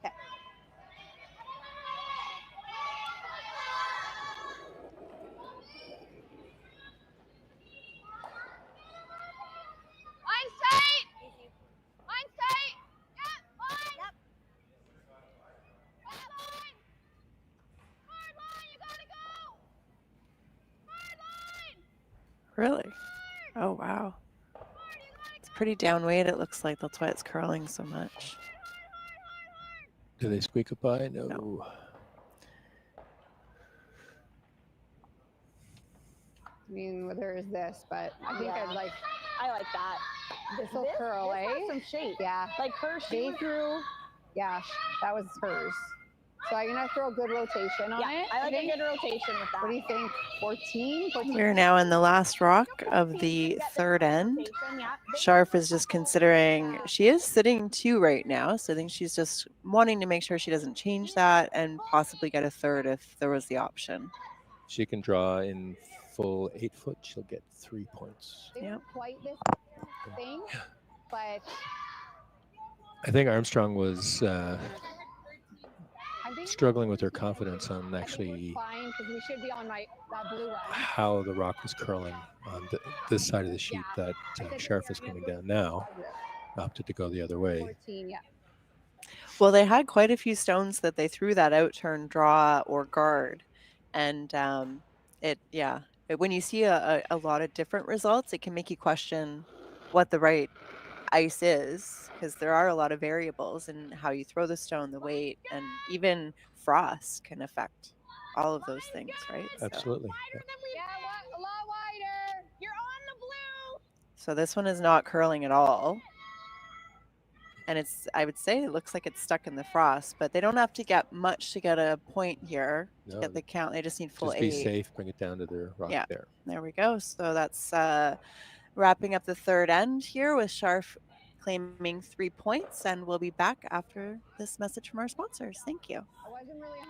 Okay. Line's tight. Line's tight. Yep. Line. Yep. Hard line. Hard line. You gotta go. Hard line. Really? Oh, wow. It's pretty downweight, it looks like. That's why it's curling so much. Do they squeak it by? No. I mean, there is this, but I think Yeah. I'd like I like that. this will curl, this eh? has some shape. Yeah. Like her They shape. threw, yeah, that was hers. So I'm gonna throw a good rotation on Yeah, it. I like a think. good rotation with that. What do you think? 14? 14? We're now in the last rock of the third end. Scharf is just considering, she is sitting 2 right now, so I think she's just wanting to make sure she doesn't change that and possibly get a third if there was the option. She can draw in full 8 foot, she'll get 3 points. They weren't quite this thing, but I think Armstrong was I think struggling with her confidence on actually fine because we should be on that blue one. how the rock was curling on this side of the sheet that Scharf is coming down now. Opted to go the other way. 14, yeah. Well, they had quite a few stones that they threw that out turn, draw, or guard. And when you see a lot of different results, it can make you question what the right ice is, because there are a lot of variables in how you throw the stone, the weight, and even frost can affect all of those things, right? Absolutely. Yeah, a lot wider. You're on the blue. So this one is not curling at all. And I would say it looks like it's stuck in the frost, but they don't have to get much to get a point here to No, get the count. They just need full just 8. be safe, bring it down to their rock there. There we go. So that's wrapping up the third end here with Scharf claiming 3 points, and we'll be back after this message from our sponsors. Thank you. I wasn't really 100%.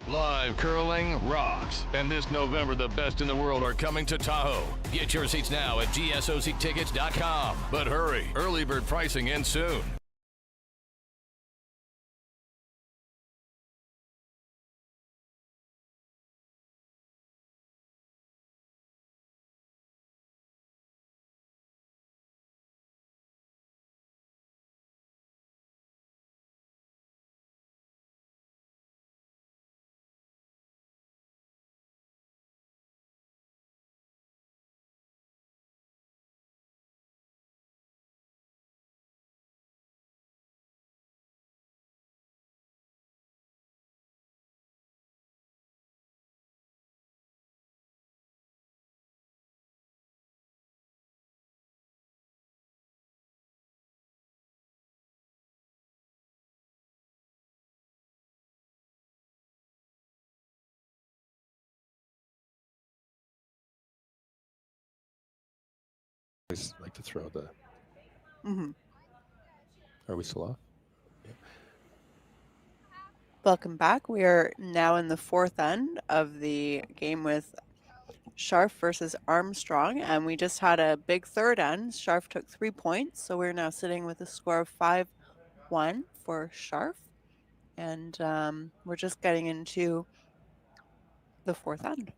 Live curling rocks. And this November, the best in the world are coming to Tahoe. Get your seats now at gsoctickets.com. But hurry, early bird pricing ends soon. always like to throw the. Mm-hmm. Are we still off? Yeah. Welcome back. We are now in the fourth end of the game with Scharf versus Armstrong, and we just had a big third end. Scharf took 3 points, so we're now sitting with a score of 5-1 for Scharf, and we're just getting into the fourth end.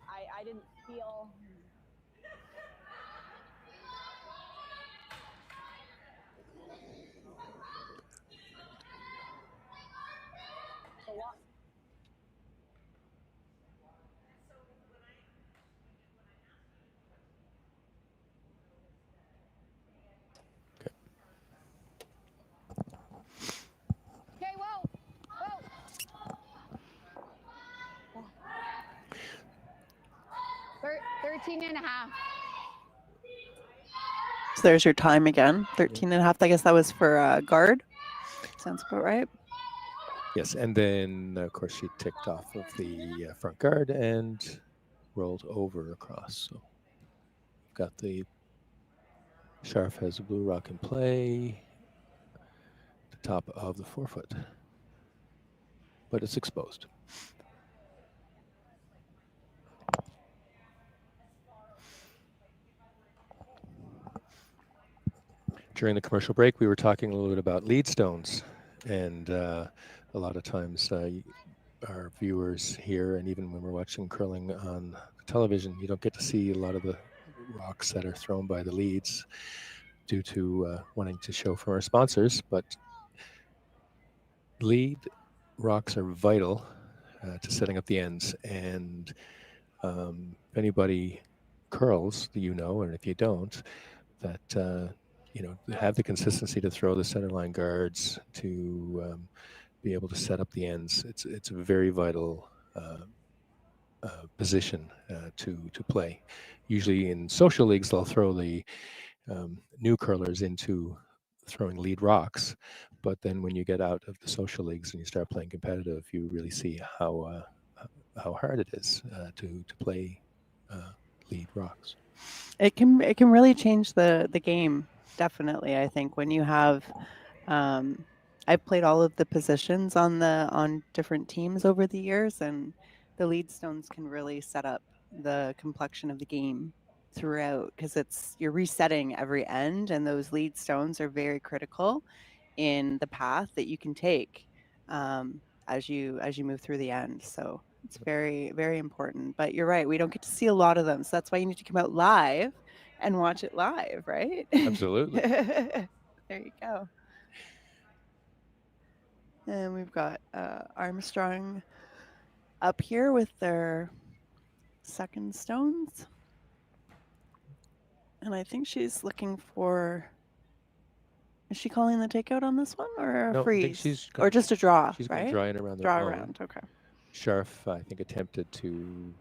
I didn't feel. A lot. Okay, whoa. 13 and a half. So there's your time again, 13 and a half. I guess that was for guard. Sounds about right. Yes, and then of course she ticked off of the front guard and rolled over across. So we've got the Scharf has a blue rock in play, the top of the 4-foot, but it's exposed. During the commercial break, we were talking a little bit about lead stones, and a lot of times our viewers here, and even when we're watching curling on television, you don't get to see a lot of the rocks that are thrown by the leads due to wanting to show from our sponsors, but lead rocks are vital to setting up the ends, and if anybody curls, and if you don't, that have the consistency to throw the center line guards, to be able to set up the ends. It's a very vital position to play. Usually in social leagues, they'll throw the new curlers into throwing lead rocks, but then when you get out of the social leagues and you start playing competitive, you really see how hard it is to play lead rocks. It can really change the game. Definitely, I think when you have, I've played all of the positions on different teams over the years, and the lead stones can really set up the complexion of the game throughout, because you're resetting every end, and those lead stones are very critical in the path that you can take as you move through the end. So it's very, very important. But you're right, we don't get to see a lot of them, so that's why you need to come out live and watch it live, right? Absolutely. There you go. And we've got Armstrong up here with their second stones. And I think she's looking for, is she calling the takeout on this one, or a No, freeze? I think she's or just a draw, she's right? going to draw in around the draw around, okay. Scharf, I think, attempted to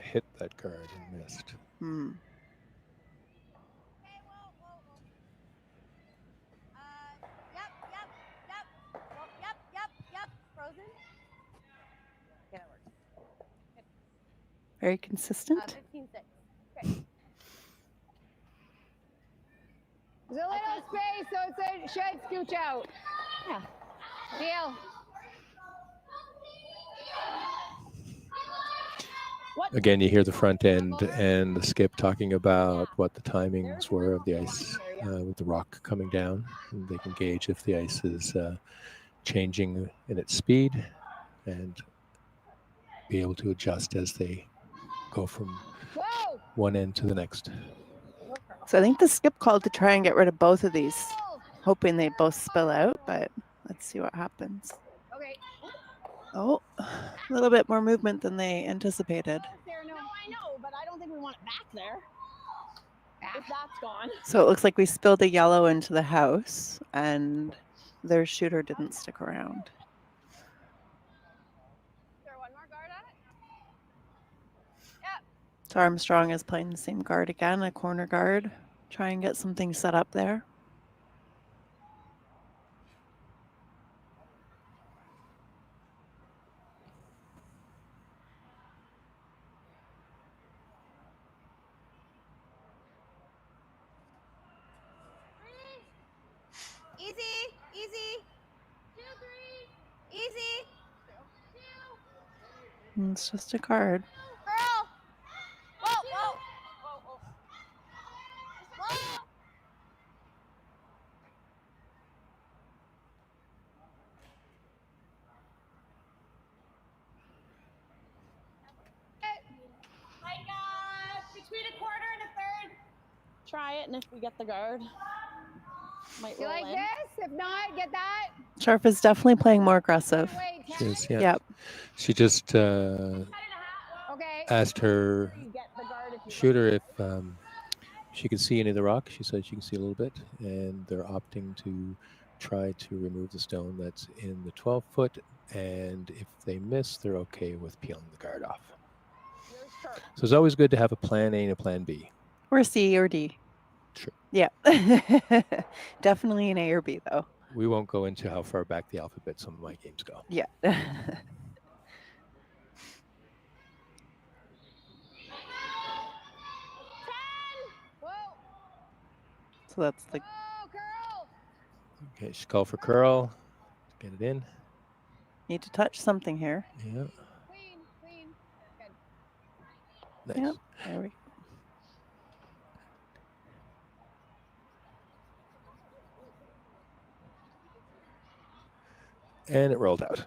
hit that guard and missed. Yep. Frozen. Yeah, that works. Very consistent. 15-6. Okay. There's a little space, so it should scooch out. Yeah. Deal. Again, you hear the front end and the skip talking about what the timings were of the ice with the rock coming down. And they can gauge if the ice is changing in its speed and be able to adjust as they go from one end to the next. So I think the skip called to try and get rid of both of these, hoping they both spill out, but let's see what happens. Okay. Oh, a little bit more movement than they anticipated. No, I know, but I don't think we want it back there. If that's gone. So it looks like we spilled a yellow into the house, and their shooter didn't stick around. Is there one more guard at it? Yep. So Armstrong is playing the same guard again, a corner guard. Try and get something set up there. It's just a card. Girl. Whoa, whoa. Whoa, whoa. Whoa. Like between a quarter and a third. Try it, and if we get the guard, might You roll like in. this? If not, get that. Scharf is definitely playing more aggressive. She is, yeah. Yep. She just Okay. asked her Get the guard if you shooter if she could see any of the rock. She said she can see a little bit, and they're opting to try to remove the stone that's in the 12-foot, and if they miss, they're okay with peeling the guard off. So it's always good to have a plan A and a plan B. Or C or D. Sure. Yeah. Definitely an A or B, though. We won't go into how far back the alphabet some of my games go. Yeah. So that's the. Okay, she called for curl. Get it in. Need to touch something here. Yeah. Clean, clean. Nice. Yep. There we go. And it rolled out.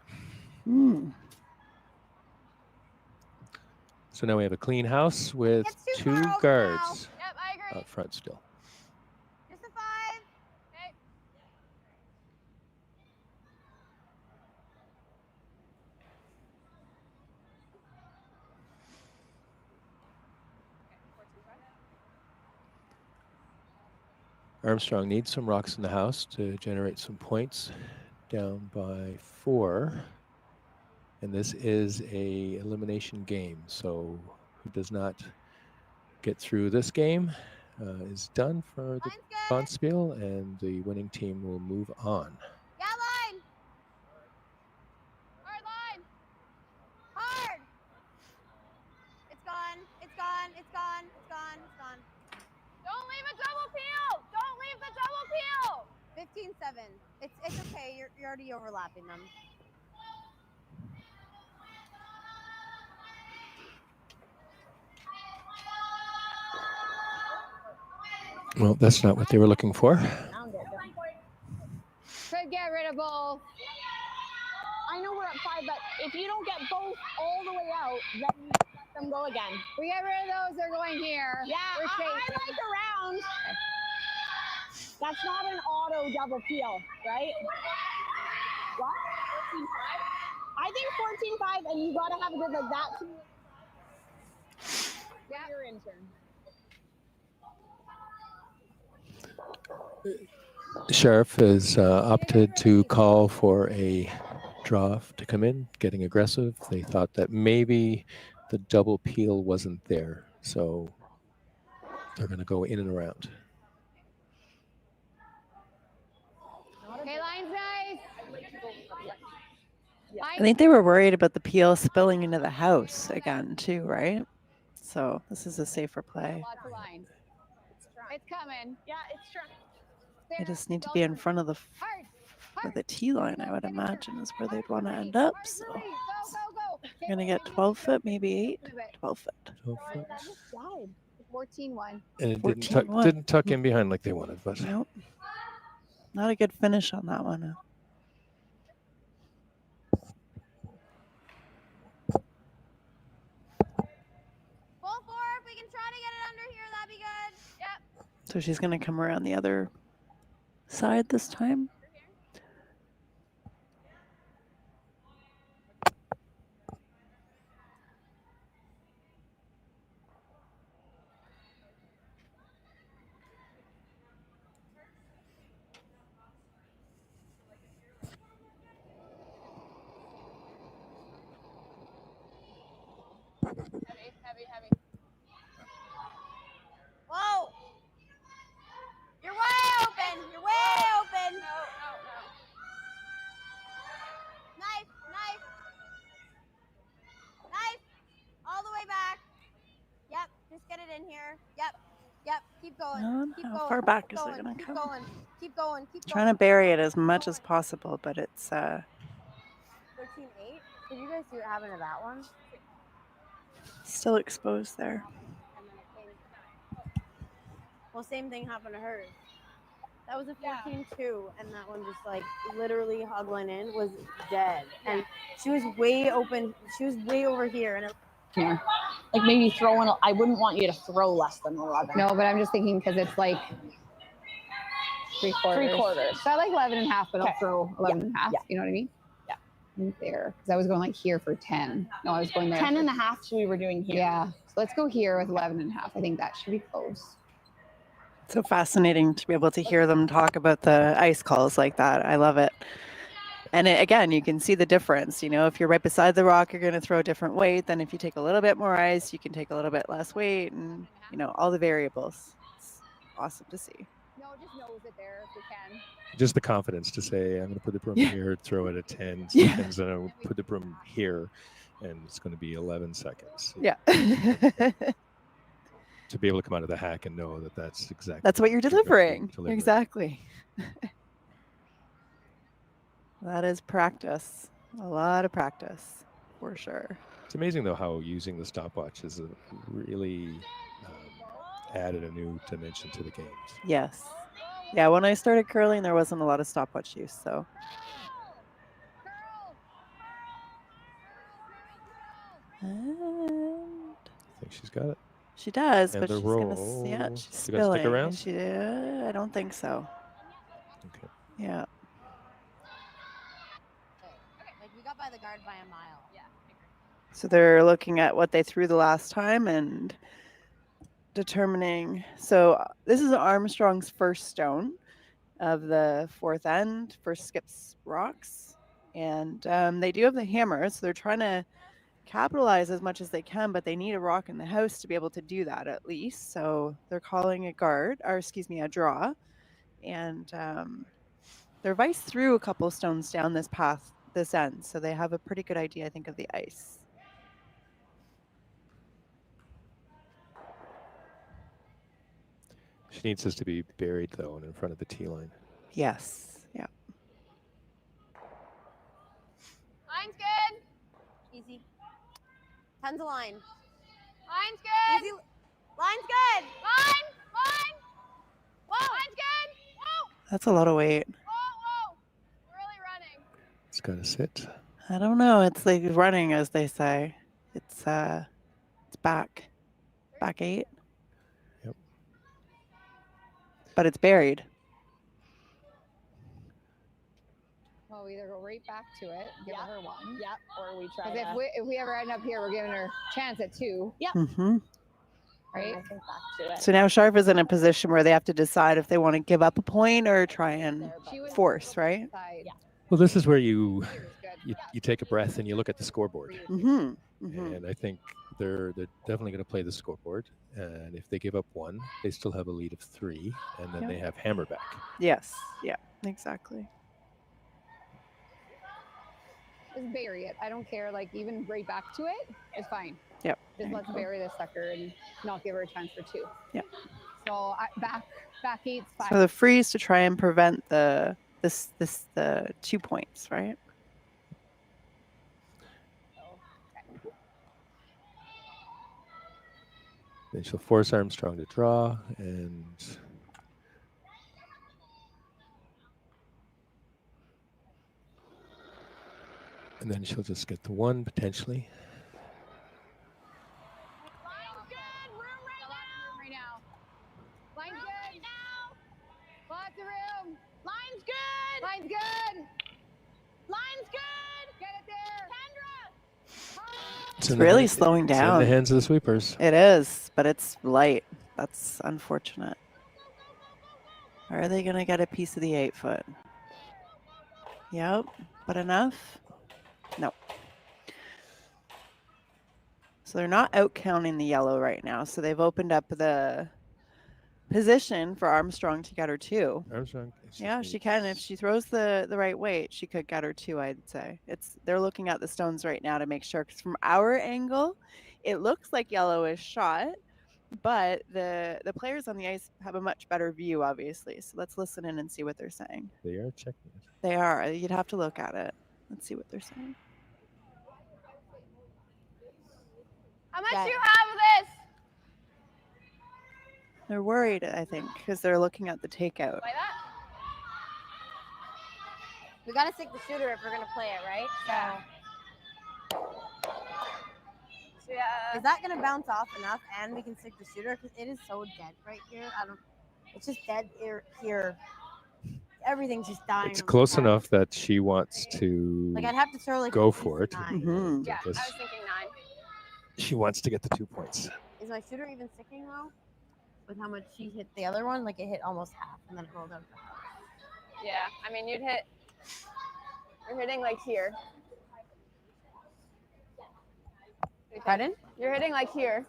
So now we have a clean house with It's too 2 far over now. guards Yep, I agree. out front still. Just a 5. Okay. Armstrong needs some rocks in the house to generate some points, down by 4. And this is a elimination game, so who does not get through this game is done for the Bonspiel, and the winning team will move on. Yeah, line. Hard line. Hard. It's gone. It's gone. It's gone. It's gone. It's gone. Don't leave a double peel. Don't leave the double peel. 15-7. It's okay. You're already overlapping them. Well, that's not what they were looking for. Could get rid of both. I know we're at 5, but if you don't get both all the way out, then you let them go again. We get rid of those, they're going here. Yeah, I like a round. That's not an auto double peel, right? What? 14-5? I think 14-5, and you gotta have a good like that too. Yeah, your intern. Sheriff has opted to call for a draw to come in, getting aggressive. They thought that maybe the double peel wasn't there, so they're going to go in and around. Okay, line's nice. I think they were worried about the peel spilling into the house again, too, right? So this is a safer play. Lots of line. It's coming. Yeah, it's true. They just need to be in front of the for the T line, I would imagine, is where they'd want to end up. So you're going to get 12 foot, maybe 8. 12 foot. 12 foot. 14-1. And it 14-1. didn't tuck in behind like they wanted, but Nope. Not a good finish on that one. Full 4. If we can try to get it under here, that'd be good. Yep. So she's going to come around the other side this time. Heavy. Whoa! You're way open. You're way open. No. Knife. All the way back. Yep. Just get it in here. Yep. Keep going. Keep How going. far back Keep is it going. going to come? Keep going. Trying to bury it as much as possible, but it's 13-8. 8. Did you guys see what happened to that one? Still exposed there. And then it came. Well, same thing happened to hers. That was a 14-2, and that one just like literally hoggling in was dead. And she was way open. She was way over here, and Here. Like maybe throwing, I wouldn't want you to throw less than 11. No, but I'm just thinking because it's like 3/4. 3/4. So I like 11 and a half, but Okay. I'll throw 11 and a half. Yeah. You know what I mean? Yeah. Right there. Because I was going like here for 10. No, I was going there. 10 and a half we were doing here. Yeah. So let's go here with 11 and a half. I think that should be close. So fascinating to be able to hear them talk about the ice calls like that. I love it. And again, you can see the difference. You know, if you're right beside the rock, you're going to throw a different weight. Then if you take a little bit more ice, you can take a little bit less weight, and you know, all the variables. It's awesome to see. No, just nose it there if we can. Just the confidence to say, I'm going to put the broom here, throw it at 10 seconds, and I'll put the broom here, and it's going to be 11 seconds. Yeah. To be able to come out of the hack and know that that's exactly That's what you're delivering. delivering. Exactly. That is practice. A lot of practice, for sure. It's amazing, though, how using the stopwatch has really added a new dimension to the games. Yes. Yeah, when I started curling, there wasn't a lot of stopwatch use, so. And I think she's got it. she does, And but the she's roll. gonna, yeah, She she's gonna spilling. stick around? I don't think so. Okay. Yeah. like we got by the guard by a mile. Yeah. So they're looking at what they threw the last time and determining. So this is Armstrong's first stone of the fourth end, first skips rocks. And they do have the hammer, so they're trying to capitalize as much as they can, but they need a rock in the house to be able to do that at least. So they're calling a guard, or excuse me, a draw. And their vice threw a couple stones down this path, this end. So they have a pretty good idea, I think, of the ice. She needs this to be buried, though, and in front of the tee line. Yes. Yeah. Line's good. Easy. Tons of line. Line's good. Easy. Line's good. Line. Whoa. Line's good. Whoa. That's a lot of weight. Whoa. Really running. It's got to sit. I don't know. It's like running, as they say. It's back 8. Yep. But it's buried. Well, we either go right back to it, give her one. Yep. Or we try Because if we ever end up here, we're giving her a chance at 2. Yep. Mm-hmm. Right? I think back to it. So now Scharf is in a position where they have to decide if they want to give up a point or try and force, right? Yeah. Well, this is where you take a breath and you look at the scoreboard. Mm-hmm. Mm-hmm. And I think they're definitely going to play the scoreboard. And if they give up 1, they still have a lead of 3, and then Yep. they have hammer back. Yes. Yeah, exactly. Just bury it. I don't care. Like even right back to it is fine. Yep. Just let's bury this sucker and not give her a chance for 2. Yep. So back 8's fine. So the freeze to try and prevent the 2 points, right? Then she'll force Armstrong to draw, and then she'll just get the 1 potentially. Right now. Line's good. Lots of room. Line's good. Line's good. Line's good. Get it there. It's really slowing It's in down. the hands of the sweepers. It is, but it's light. That's unfortunate. Are they going to get a piece of the 8-foot? Yep, but enough? No. So they're not out counting the yellow right now. So they've opened up the position for Armstrong to get her 2. Armstrong. Yeah, she can. If she throws the right weight, she could get her 2, I'd say. They're looking at the stones right now to make sure, because from our angle, it looks like yellow is shot, but the players on the ice have a much better view, obviously. So let's listen in and see what they're saying. They are checking it. They are. You'd have to look at it. Let's see what they're saying. How much Yeah. do you have of this? They're worried, I think, because they're looking at the takeout. Play that? We gotta stick the shooter if we're gonna play it, right? Yeah. So, is that gonna bounce off enough, and we can stick the shooter? Because it is so dead right here. It's just dead here. Everything's just dying. It's on the close ground. enough that she wants to Like I'd have to throw like go at for least it. 9. Mhm. Yeah, I was Because thinking 9. she wants to get the 2 points. Is my shooter even sticking though? With how much she hit the other one, like it hit almost half, and then it rolled out. Yeah, I mean, you're hitting like here. Pardon? You're hitting like here.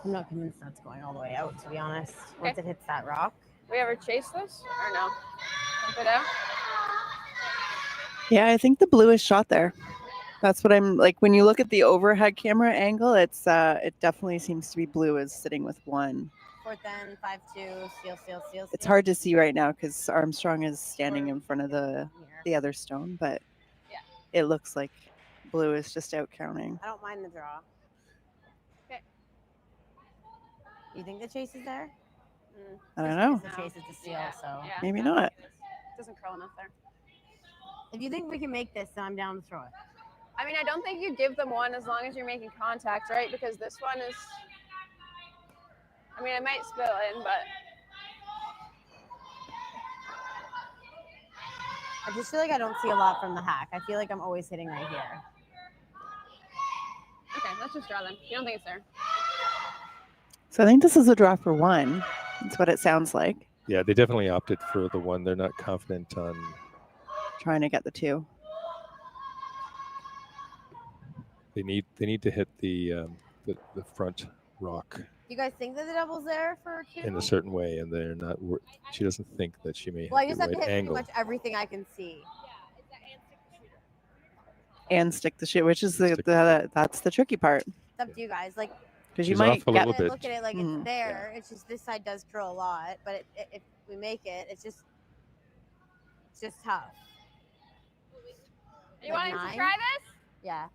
I'm not convinced that's going all the way out, to be honest. Once it hits that rock. We ever chase this or no? Pump it out. Yeah, I think the blue is shot there. That's what I'm like. When you look at the overhead camera angle, it definitely seems to be blue is sitting with 1. 4th end, 5-2, steal. It's hard to see right now because Armstrong is standing in front of the other stone, but it looks like blue is just out counting. I don't mind the draw. Okay. You think the chase is there? I don't know. The chase is the steal, so Yeah. Maybe not. It doesn't curl enough there. if you think we can make this, then I'm down to throw it. I mean, I don't think you give them 1 as long as you're making contact, right? Because this one is. I mean, it might spill in, but. I just feel like I don't see a lot from the hack. I feel like I'm always hitting right here. Okay, let's just draw them. You don't think it's there? So I think this is a draw for 1. That's what it sounds like. Yeah, they definitely opted for the 1. They're not confident on Trying to get the 2. They need to hit the front rock You guys think that the double's there for 2? in a certain way, and they're not. She doesn't think that she may Well, I have just the have to right hit angle. pretty much everything I can see. And stick the shit, which is that's the tricky part. It's up to you guys. Like, Because you She's might off a get little bit. look at it like it's there. It's just this side does curl a lot, but if we make it, it's just tough. You want to try this? Yeah.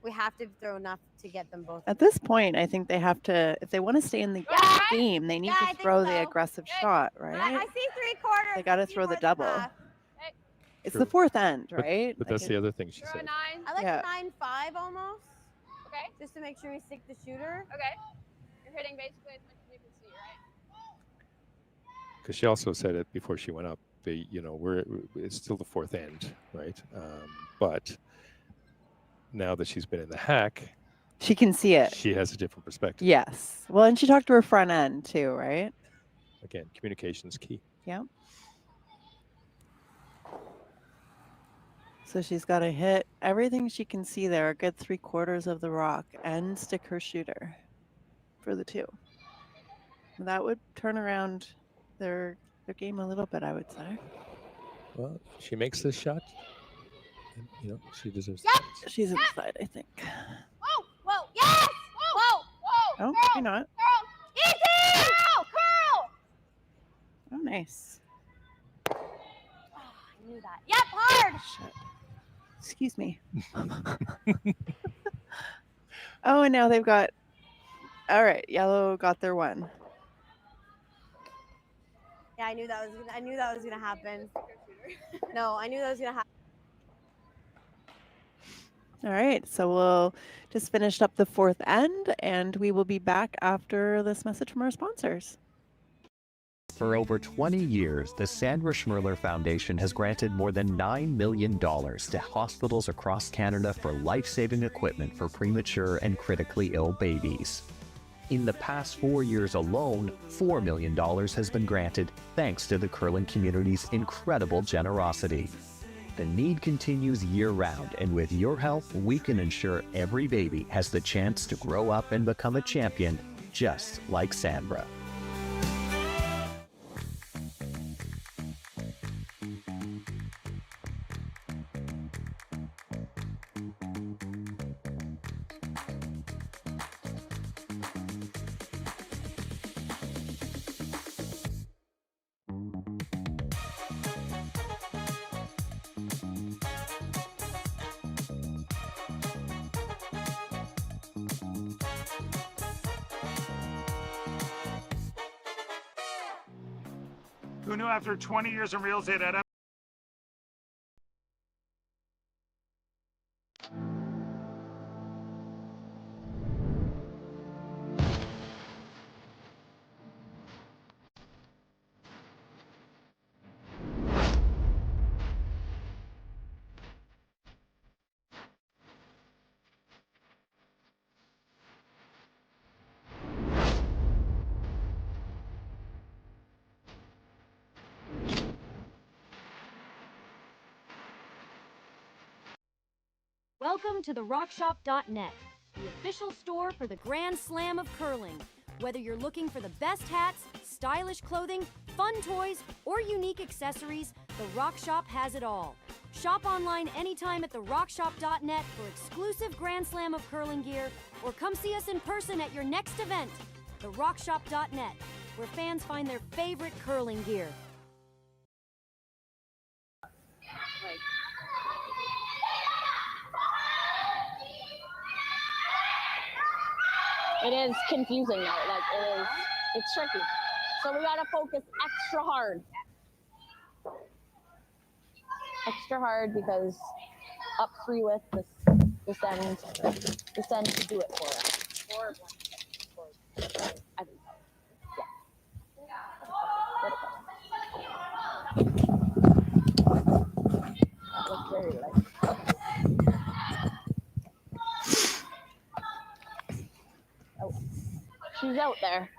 We have to throw enough to get them both. At this point, I think they have to, if they want to stay in the game, they need Yeah, I to think throw the so. aggressive shot, right? I see 3/4. They got to throw the double. It's True. the 4th end, But- right? But that's the other thing she Throw a said. 9. I like Yeah. 9-5 almost, Okay. just to make sure we stick the shooter. Okay. You're hitting basically as much as you can see, right? Because she also said it before she went up. It's still the 4th end, right? But now that she's been in the hack, She can see it. she has a different perspective. Yes. Well, and she talked to her front end too, right? Again, communication's key. Yeah. So she's got to hit everything she can see there, a good 3/4 of the rock, and stick her shooter for the 2. That would turn around their game a little bit, I would say. Well, if she makes this shot, then, she deserves. Yep. She's inside, I think. Whoa, yes! Whoa! Oh, Curl! maybe not. Curl! Easy! Curl! Oh, nice. I knew that. Yep, hard! Shit. Excuse me. Oh, and now they've got. All right, yellow got their 1. Yeah, I knew that was gonna happen. No, I knew that was gonna happen. All right, so we'll just finish up the 4th end, and we will be back after this message from our sponsors. For over 20 years, the Sandra Schmirler Foundation has granted more than $9 million to hospitals across Canada for life-saving equipment for premature and critically ill babies. In the past 4 years alone, $4 million has been granted thanks to the curling community's incredible generosity. The need continues year-round, and with your help, we can ensure every baby has the chance to grow up and become a champion, just like Sandra. Who knew after 20 years in real estate I'd have Welcome to the RockShop.net, the official store for the Grand Slam of curling. Whether you're looking for the best hats, stylish clothing, fun toys, or unique accessories, the Rock Shop has it all. Shop online anytime at the RockShop.net for exclusive Grand Slam of curling gear, or come see us in person at your next event. The RockShop.net, where fans find their favorite curling gear. It is confusing though, like it's tricky. So we gotta focus extra hard. Extra hard because up 3 with this end to do it for us. I think that looks very light. Oh, she's out there.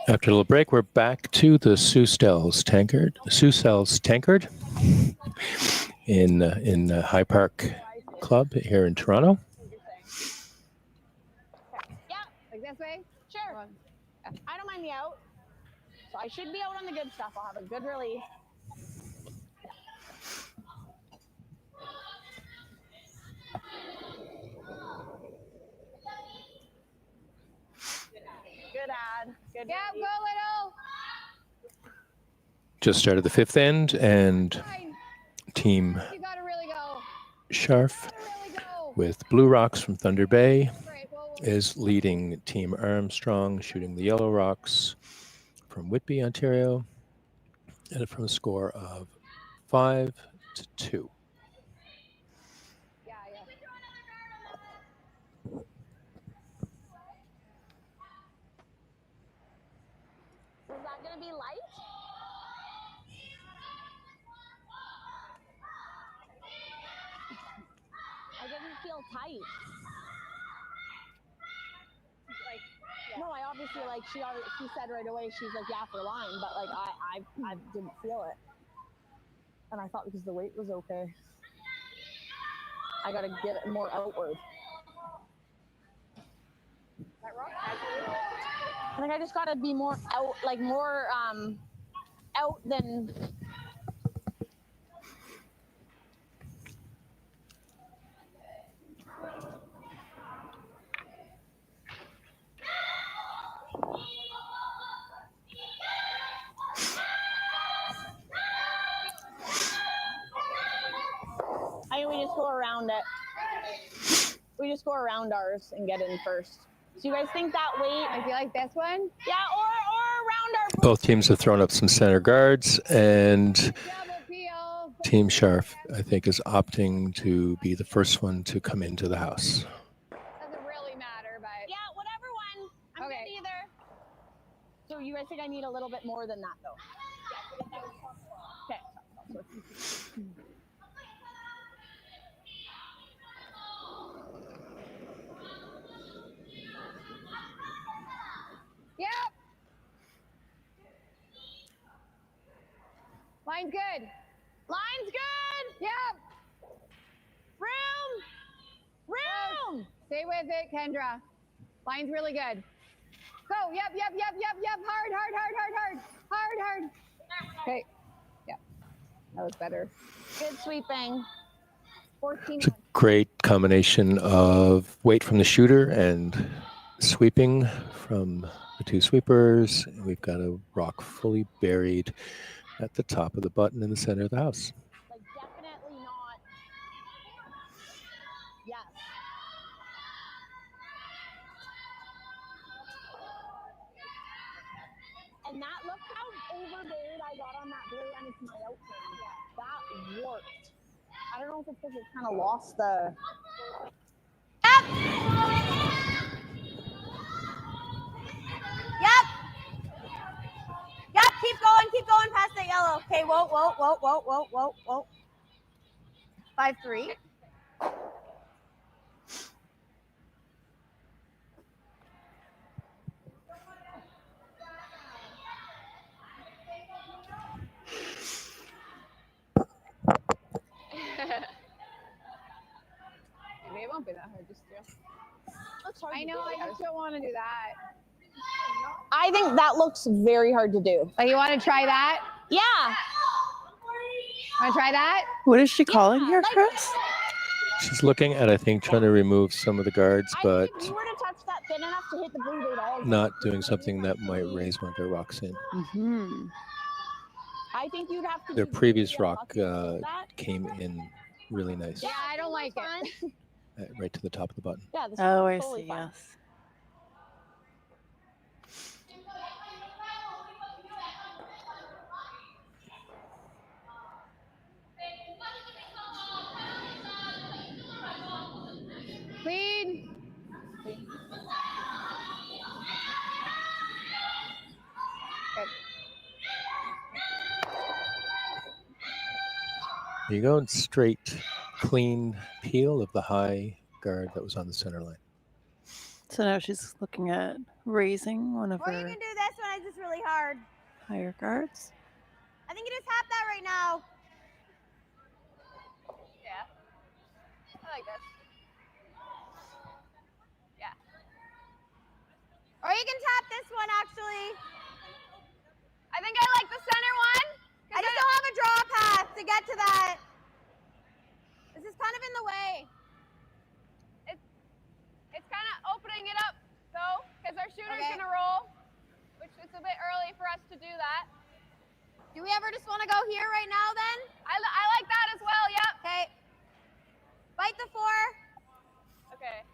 After a little break, we're back to the Sue Sells Tankard in High Park Club here in Toronto. Yeah, like this way? Sure. I don't mind the out. So I should be out on the good stuff. I'll have a good release. Good ad. Good. Yeah, go little. Just started the 5th end, and Team You gotta really go. Scharf with Blue Rocks from Thunder Bay is leading Team Armstrong, shooting the Yellow Rocks from Whitby, Ontario, and from a score of 5-2. Is that gonna be light? I didn't feel tight. No, I obviously she said right away, she's like, yeah, for line, but like I didn't feel it. And I thought because the weight was okay. I gotta get it more outward. I think I just gotta be more out, like more out than. I mean, we just go around it. We just go around ours and get in first. So you guys think that weight? I feel like this one. Yeah, or around our. Both teams have thrown up some center guards, and Team Scharf, I think, is opting to be the first one to come into the house. Doesn't really matter, but. Yeah, whatever one. I'm good either. So you guys think I need a little bit more than that, though? Okay. Yep. Line's good. Line's good. Yep. Room. Stay with it, Kendra. Line's really good. Go. Yep. Hard. Okay. Yep. That was better. Good sweeping. 14. It's a great combination of weight from the shooter and sweeping from the two sweepers. We've got a rock fully buried at the top of the button in the center of the house. Like definitely not. Yes. And that, look how overburied I got on that blue, and it's my outturn. That worked. I don't know if it's because it kind of lost the. Yep. Yep, keep going past that yellow. Okay, whoa. 5-3. Maybe it won't be that hard just to. I know, I just don't want to do that. I think that looks very hard to do. Like, you want to try that? Yeah. Want to try that? What is she calling here, Chris? She's looking at, I think, trying to remove some of the guards, but If you were to touch that thin enough to hit the blue, they'd all. not doing something that might raise one of their rocks in. Mm-hmm. I think you'd have to. Their previous rock came in really nice, Yeah, I don't like it. right to the top of the button. Yeah, this Oh, is I totally see. fine. Yes. Clean. You go straight, clean peel of the high guard that was on the center line. So now she's looking at raising one of Or you her can do this one. It's just really hard. higher guards. I think you just tap that right now. Yeah. I like this. Yeah. Or you can tap this one, actually. I think I like the center one. I just don't have a draw path to get to that. This is kind of in the way. It's kind of opening it up, though, because our shooter's going to roll, which is a bit early for us to do that. Do we ever just want to go here right now, then? I like that as well, yep. Okay. Bite the 4. Okay.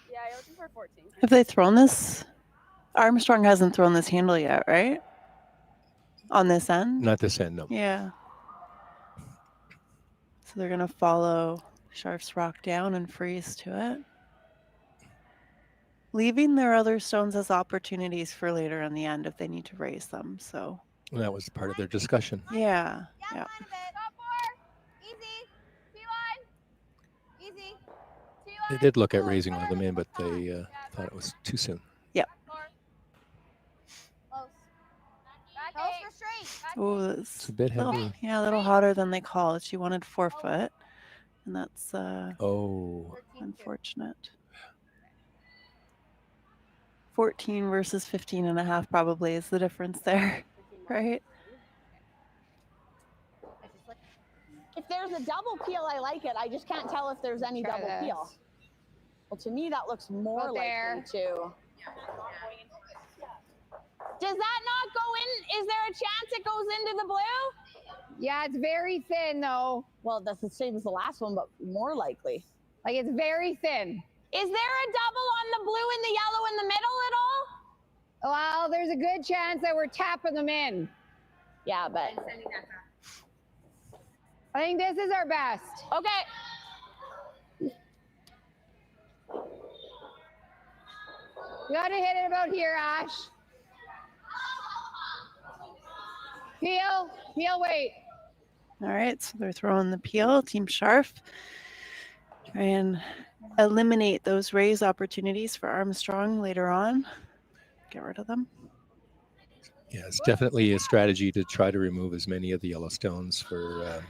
Yeah, you're looking for 14. Have they thrown this? Armstrong hasn't thrown this handle yet, right? On this end? Not this end, no. Yeah. So they're going to follow Scharf's rock down and freeze to it. Leaving their other stones as opportunities for later in the end if they need to raise them. So And that was part of their discussion. yeah. Yeah. Top 4. Easy. T-line. Easy. T-line. They did look at raising one of them in, but they thought it was too soon. Yep. Close. Close for straight. Oh, it's a bit heavy. Yeah, a little hotter than they call it. She wanted 4 foot, and that's unfortunate. 14 versus 15 and a half probably is the difference there, right? If there's a double peel, I like it. I just can't tell if there's any double peel. Well, to me, that looks more likely to. Does that not go in? Is there a chance it goes into the blue? Yeah, it's very thin, though. Well, that's the same as the last one, but more likely. Like, it's very thin. Is there a double on the blue and the yellow in the middle at all? Well, there's a good chance that we're tapping them in. Yeah, but. I think this is our best. Okay. You gotta hit it about here, Ash. Peel, wait. All right, so they're throwing the peel. Team Scharf. Try and eliminate those raise opportunities for Armstrong later on. Get rid of them. Yeah, it's definitely a strategy to try to remove as many of the yellow stones for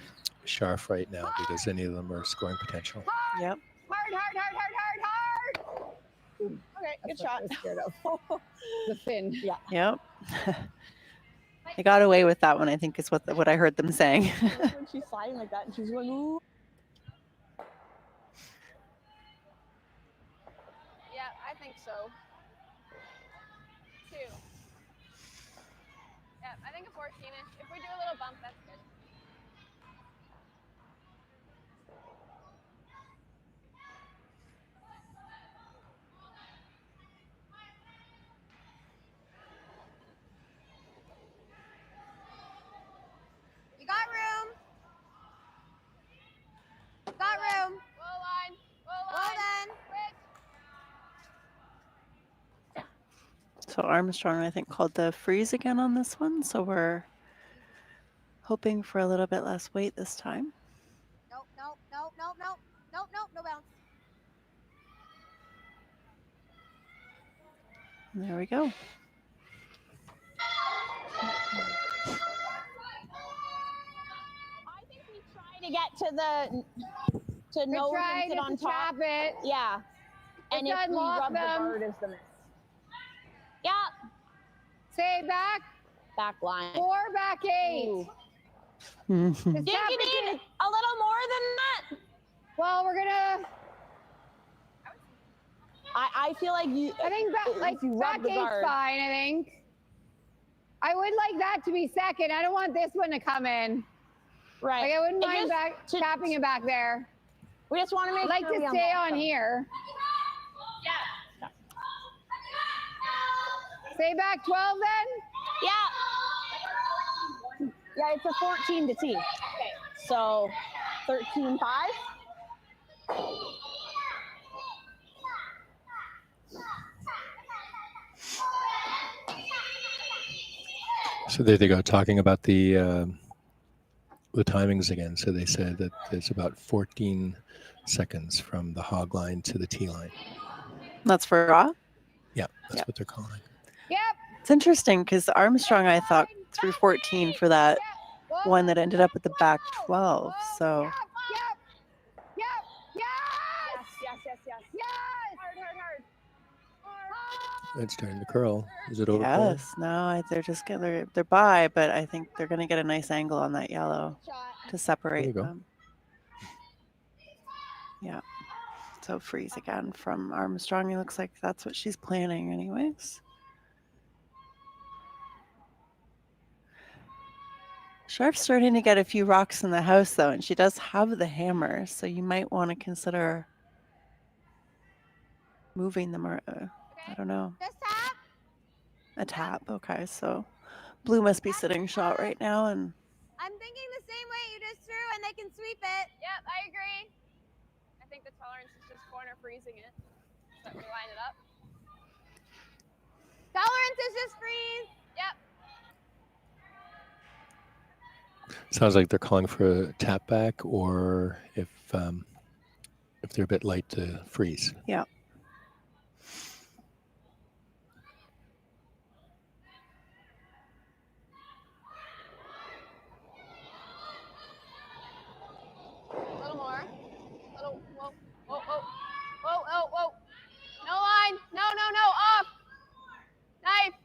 Scharf right now because any of them are scoring potential. Yep. Hard. Okay, good shot. The fin. Yeah. Yep. They got away with that one, I think, is what I heard them saying. When she's sliding like that and she's going, ooh. Yeah, I think so. 2. Yeah, I think a 14-ish. If we do a little bump, that's good. So Armstrong, I think, called the freeze again on this one. So we're hoping for a little bit less weight this time. Nope, no bounce. And there we go. To get to the nose and sit on top. It. Yeah. And if we rub the guard is the miss. Yeah. Say back. Back line. 4, back 8. Do you need a little more than that? Well, we're gonna. I feel like you. I think back 8's fine. I think. I would like that to be second. I don't want this one to come in. Right. Like I wouldn't mind tapping it back there. We just want to make I'd like to stay on here. Yeah. Stay back 12 then? Yeah. Yeah, it's a 14 to tee. So 13-5. So there they go, talking about the timings again. So they said that it's about 14 seconds from the hog line to the tee line. That's for raw? Yeah, that's what they're calling. Yep. It's interesting because Armstrong, I thought, threw 14 for that one that ended up at the back 12. So It's starting to curl. Is it over? yes, no, they're just they're by, but I think they're going to get a nice angle on that yellow to separate them. Yeah. So freeze again from Armstrong. It looks like that's what she's planning anyways. Scharf's starting to get a few rocks in the house though, and she does have the hammer, so you might want to consider moving them or I don't know. Just tap. A tap. Okay, so blue must be sitting shot right now, and I'm thinking the same way you just threw, and they can sweep it. Yep, I agree. I think the tolerance is just corner freezing it. So we line it up. Tolerance is just freeze. Yep. Sounds like they're calling for a tap back, or if they're a bit light, to freeze. Yeah. A little more. Little. Whoa. Whoa. Whoa. Whoa. Whoa. Whoa. No line. No. Off. Knife.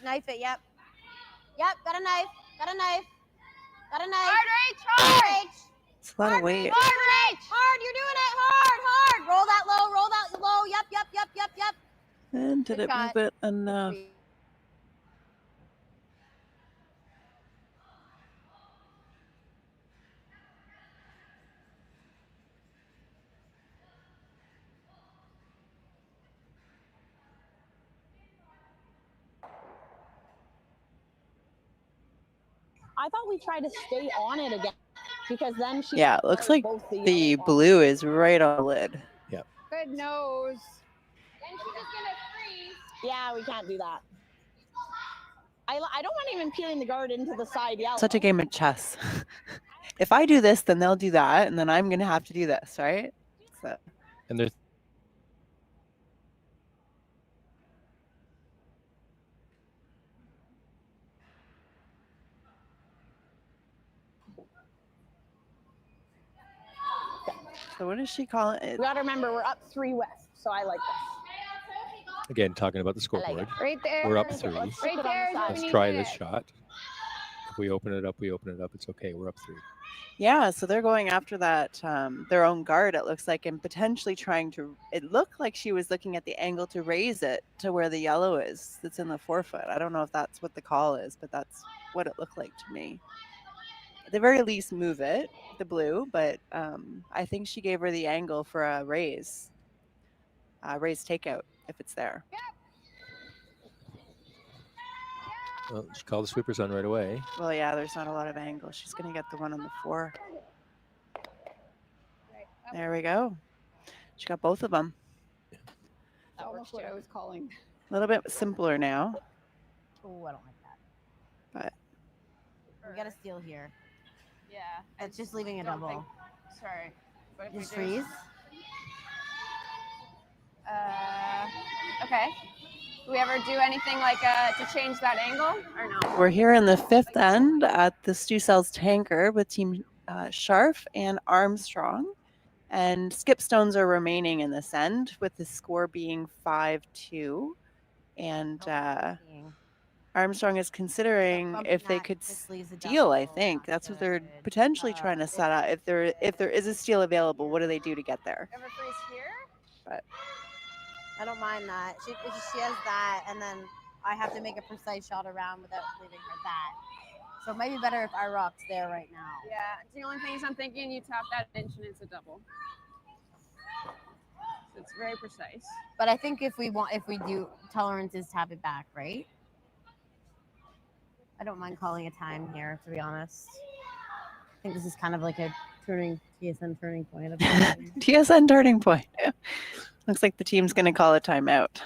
Knife it. Yep. Got a knife. Hard reach. it's a lot of weight. Hard reach. Hard. You're doing it. Hard. Roll that low. Yep. And did it move it enough? I thought we tried to stay on it again because then she. Yeah, it looks like the blue is right on the lid. Yeah. Good nose. Then she's just gonna freeze. Yeah, we can't do that. I don't want even peeling the guard into the side yellow. Such a game of chess. If I do this, then they'll do that, and then I'm gonna have to do this, right? So. And there's So what does she call it? We gotta remember we're up 3 west, so I like this. again talking about the scoreboard. Right there. We're up 3. Right there. Let's try this shot. If we open it up, It's okay. We're up 3. Yeah, so they're going after that their own guard, it looks like, and potentially trying to. It looked like she was looking at the angle to raise it to where the yellow is. That's in the forefoot. I don't know if that's what the call is, but that's what it looked like to me. At the very least, move it, the blue, but I think she gave her the angle for a raise takeout if it's there. Well, she called the sweepers on right away. Well, yeah, there's not a lot of angle. She's going to get the one on the 4. There we go. She got both of them. That's almost what I was calling. A little bit simpler now, Oh, I don't like that. but We got a steal here. Yeah. It's just leaving a don't double. think- Sorry. But if we Just do- freeze. Okay. Do we ever do anything like to change that angle or no? we're here in the fifth end at the Stu Cells Tankard with Team Scharf and Armstrong. And skip stones are remaining in this end with the score being 5-2. And Armstrong is considering if they could steal, I think. That's what they're potentially trying to set up. If there is a steal available, what do they do to get there? Ever freeze here? But I don't mind that. She has that, and then I have to make a precise shot around without leaving her that. So it might be better if I rock's there right now. Yeah. The only thing is I'm thinking you tap that inch and it's a double. So it's very precise. But I think if we do, tolerance is tap it back, right? I don't mind calling a time here, to be honest. I think this is kind of like a TSN turning point. Of TSN turning point. Looks like the team's going to call a timeout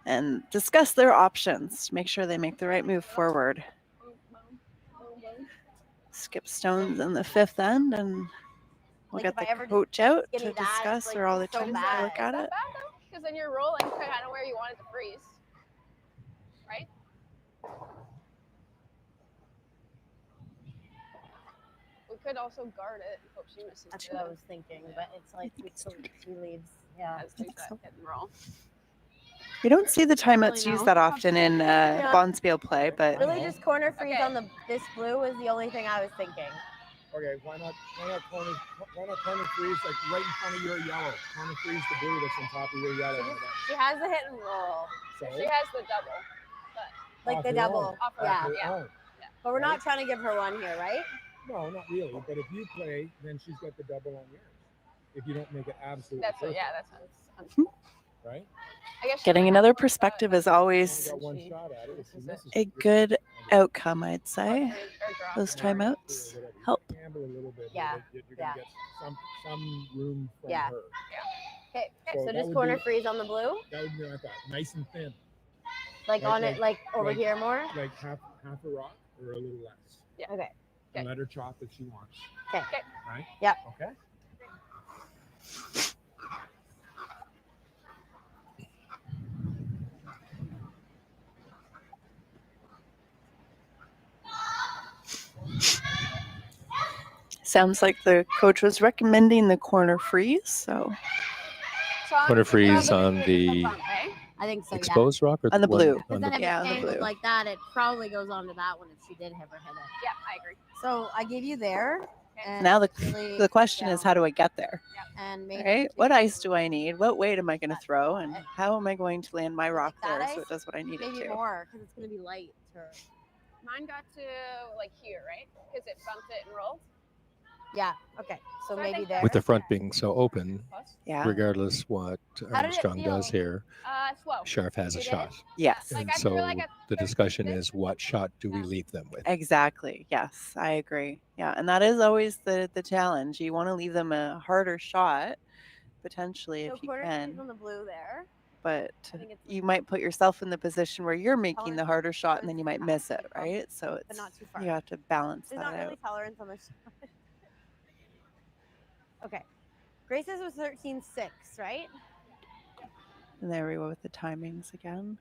and discuss their options to make sure they make the right move forward. Skip stones in the fifth end, and we'll get the coach out to discuss, or all the teams to look at it. Because then you're rolling kind of where you want it to freeze. Right? We could also guard it. Hope she misses. That's what I was thinking, but it's like two leads. Yeah. Let's do that. Hit and roll. We don't see the timeouts used that often in Bonspiel play, but Really, just corner freeze on this blue was the only thing I was thinking. Okay, why not corner freeze like right in front of your yellow? Corner freeze the blue that's on top of your yellow. She has the hit and roll. So? She has the double. Like the double. Yeah. But we're not trying to give her one here, right? No, not really. But if you play, then she's got the double on yours. If you don't make it absolutely That's perfect. that sounds right? I guess getting another perspective is always Got one shot at it. If she misses, a good outcome, I'd say. Those timeouts help. gamble a little bit. Yeah. You're gonna get some room from Yeah. her. Okay, So so that just would corner be- freeze on the blue? That would be like that, nice and thin. Like on it, like over here more? Like half a rock or a little less. Yeah. Okay. And let her chop if she wants. Okay. Right? Yep. Okay. Sounds like the coach was recommending the corner freeze, so Corner freeze on the I think so, exposed rock or on the one- blue. on Then the- if Yeah, on it's the angled blue. like that, it probably goes on to that one if she did ever hit it. Yeah, I agree. So I gave you there. And Now really the question is, how do I get there? and maybe Right? What ice do I need? What weight am I going to throw? And how am I going to land my rock that there so ice, it does what I need it maybe to? more because it's going to be light. Mine got to like here, right? Because it bumped it and rolled. Yeah. Okay. So I maybe think there. With the front being so open, Yeah. regardless what How did it Armstrong does feel? here, Slow. Scharf has a You did? shot. Yes. Like, And I feel so like the discussion is, what shot do we leave them with? Exactly. Yes, I agree. Yeah, and that is always the challenge. You want to leave them a harder shot, potentially, So if you corner freeze can. on the blue there. But think it's- you might put yourself in the position where you're making the harder shot and then you might miss it, right? So But not too it's far. you have to balance There's that not out. really tolerance on the shot. Okay. Grace's was 13.6, right? And there we go with the timings again.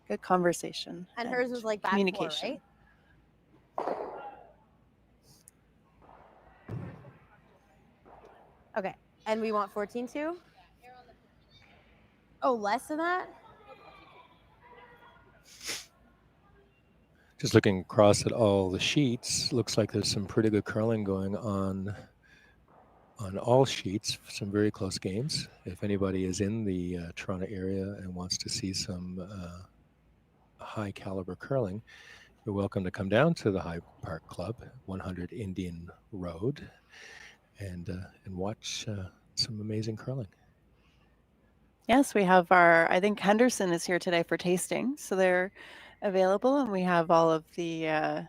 Good conversation. And hers was like back 4, communication. right? Okay. And we want 14.2? Oh, less than that? Just looking across at all the sheets, looks like there's some pretty good curling going on all sheets. Some very close games. If anybody is in the Toronto area and wants to see some high caliber curling, you're welcome to come down to the High Park Club, 100 Indian Road, and watch some amazing curling. Yes, we have I think Henderson is here today for tasting. So they're available, and we have all of the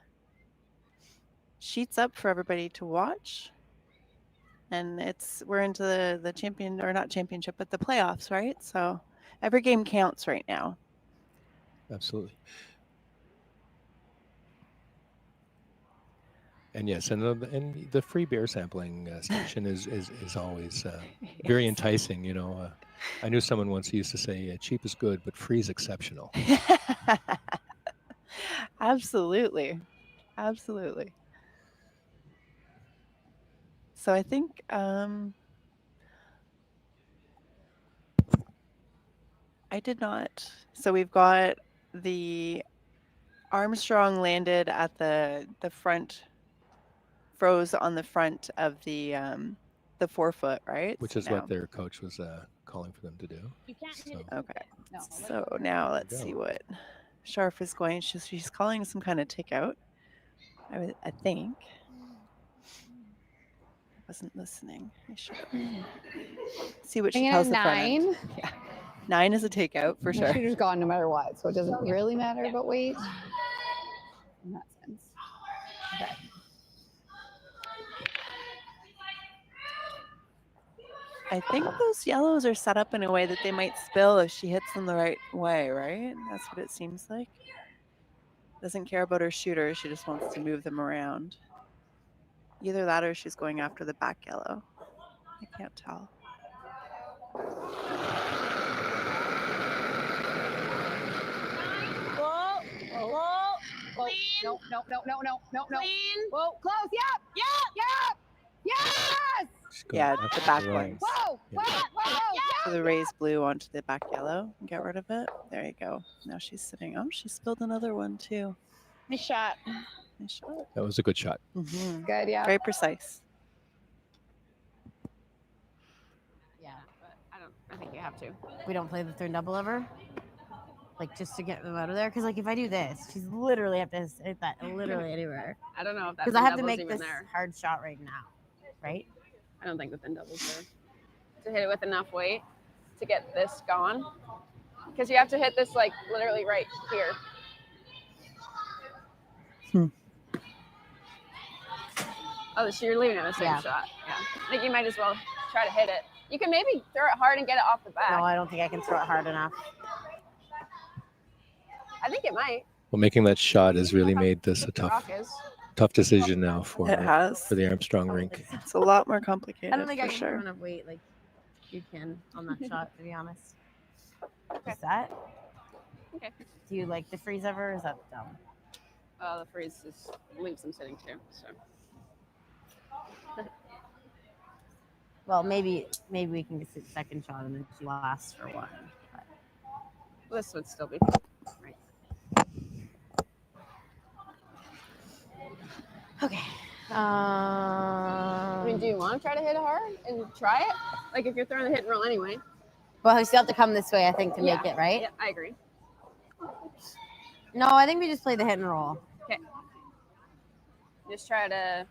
sheets up for everybody to watch. and we're into the champion, or not championship, but the playoffs, right? So every game counts right now. Absolutely. And yes, and the free beer sampling station is always very enticing. You know, I knew someone once who used to say, "Cheap is good, but free is exceptional." Absolutely, absolutely. So I think I did not. So we've got the Armstrong landed at the front, froze on the front of the 4-foot, right? Which is what their coach was calling for them to do. You can't hit it. Okay. No. So now let's see what Scharf is going. She's calling some kind of takeout. I think. I wasn't listening. I should see what she tells the front end. Yeah. 9 is a takeout for sure. The shooter's gone no matter what, so it doesn't really matter about weight in that sense. Okay. I think those yellows are set up in a way that they might spill if she hits them the right way, right? That's what it seems like. Doesn't care about her shooter. She just wants to move them around. Either that or she's going after the back yellow. I can't tell. Whoa, whoa, whoa. No. Clean. Whoa, close. Yep. Yes. Yeah, the back ones. Whoa. So the raised blue onto the back yellow and get rid of it. There you go. Now she's sitting. Oh, she spilled another one too. Nice shot. Nice shot. That was a good shot. Mm-hmm. Good, yeah. Very precise. Yeah, but I think you have to. We don't play the third double ever? Like, just to get them out of there? Because, like, if I do this, she's literally have to hit that literally anywhere. I don't know if that's because I have to doubles make even this there. hard shot right now, right? I don't think the thin doubles there. To hit it with enough weight to get this gone. Because you have to hit this, like, literally right here. Oh, so you're leaving it the same shot. Yeah. I think you might as well try to hit it. You can maybe throw it hard and get it off the back. No, I don't think I can throw it hard enough. I think it might. Well, making that shot has really made this a tough decision now for the Armstrong rink. It's a lot more complicated. I don't think I for can sure. throw enough weight like you can on that shot, to be honest. Is that? Okay. Do you like the freeze ever, or is that dumb? The freeze just leaves them sitting too. So. Well, maybe we can get the second shot and then she lasts for one. But. This would still be right. Okay. I mean, do you want to try to hit it hard and try it? Like if you're throwing the hit and roll anyway. Well, we still have to come this way, I think, to make it, right? Yeah, I agree. No, I think we just play the hit and roll. Okay. Just try to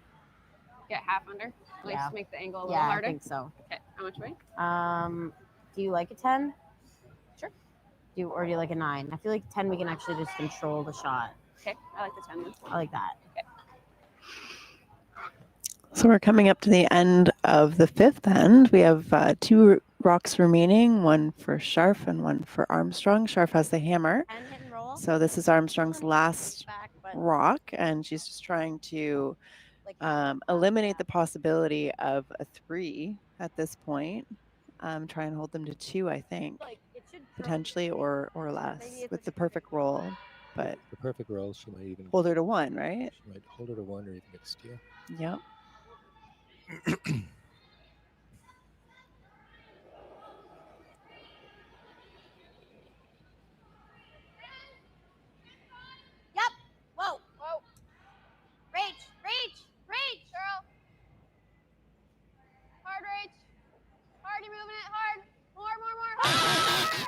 get half under. Like just make the angle a little harder. I think so. Okay. How much weight? Do you like a 10? Sure. Or do you like a 9? I feel like 10 we can actually just control the shot. Okay. I like the 10 then. I like that. Okay. So we're coming up to the end of the 5th end. We have 2 rocks remaining, one for Scharf and one for Armstrong. Scharf has the hammer. And hit and roll. So this is Armstrong's last rock, and she's just trying to eliminate the possibility of a 3 at this point. Try and hold them to 2, I think, potentially, or less with the perfect roll. But the perfect roll, she might even hold her to 1, right? She might hold her to 1 or even get a steal. Yep. Yep. Whoa. Whoa. Reach. Girl. Hard reach. Hard, you're moving it. Hard. More. Hard.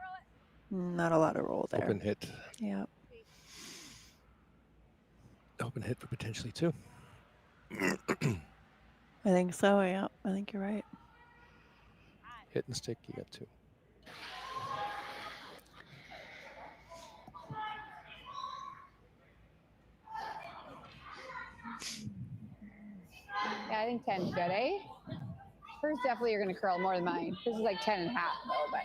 Roll it. Not a lot of roll there. Open hit. Yep. Open hit for potentially 2. I think so, yeah. I think you're right. Hit and stick, you got 2. Yeah, I think 10's good, eh? Hers definitely are going to curl more than mine. This is like 10 and a half, though, but.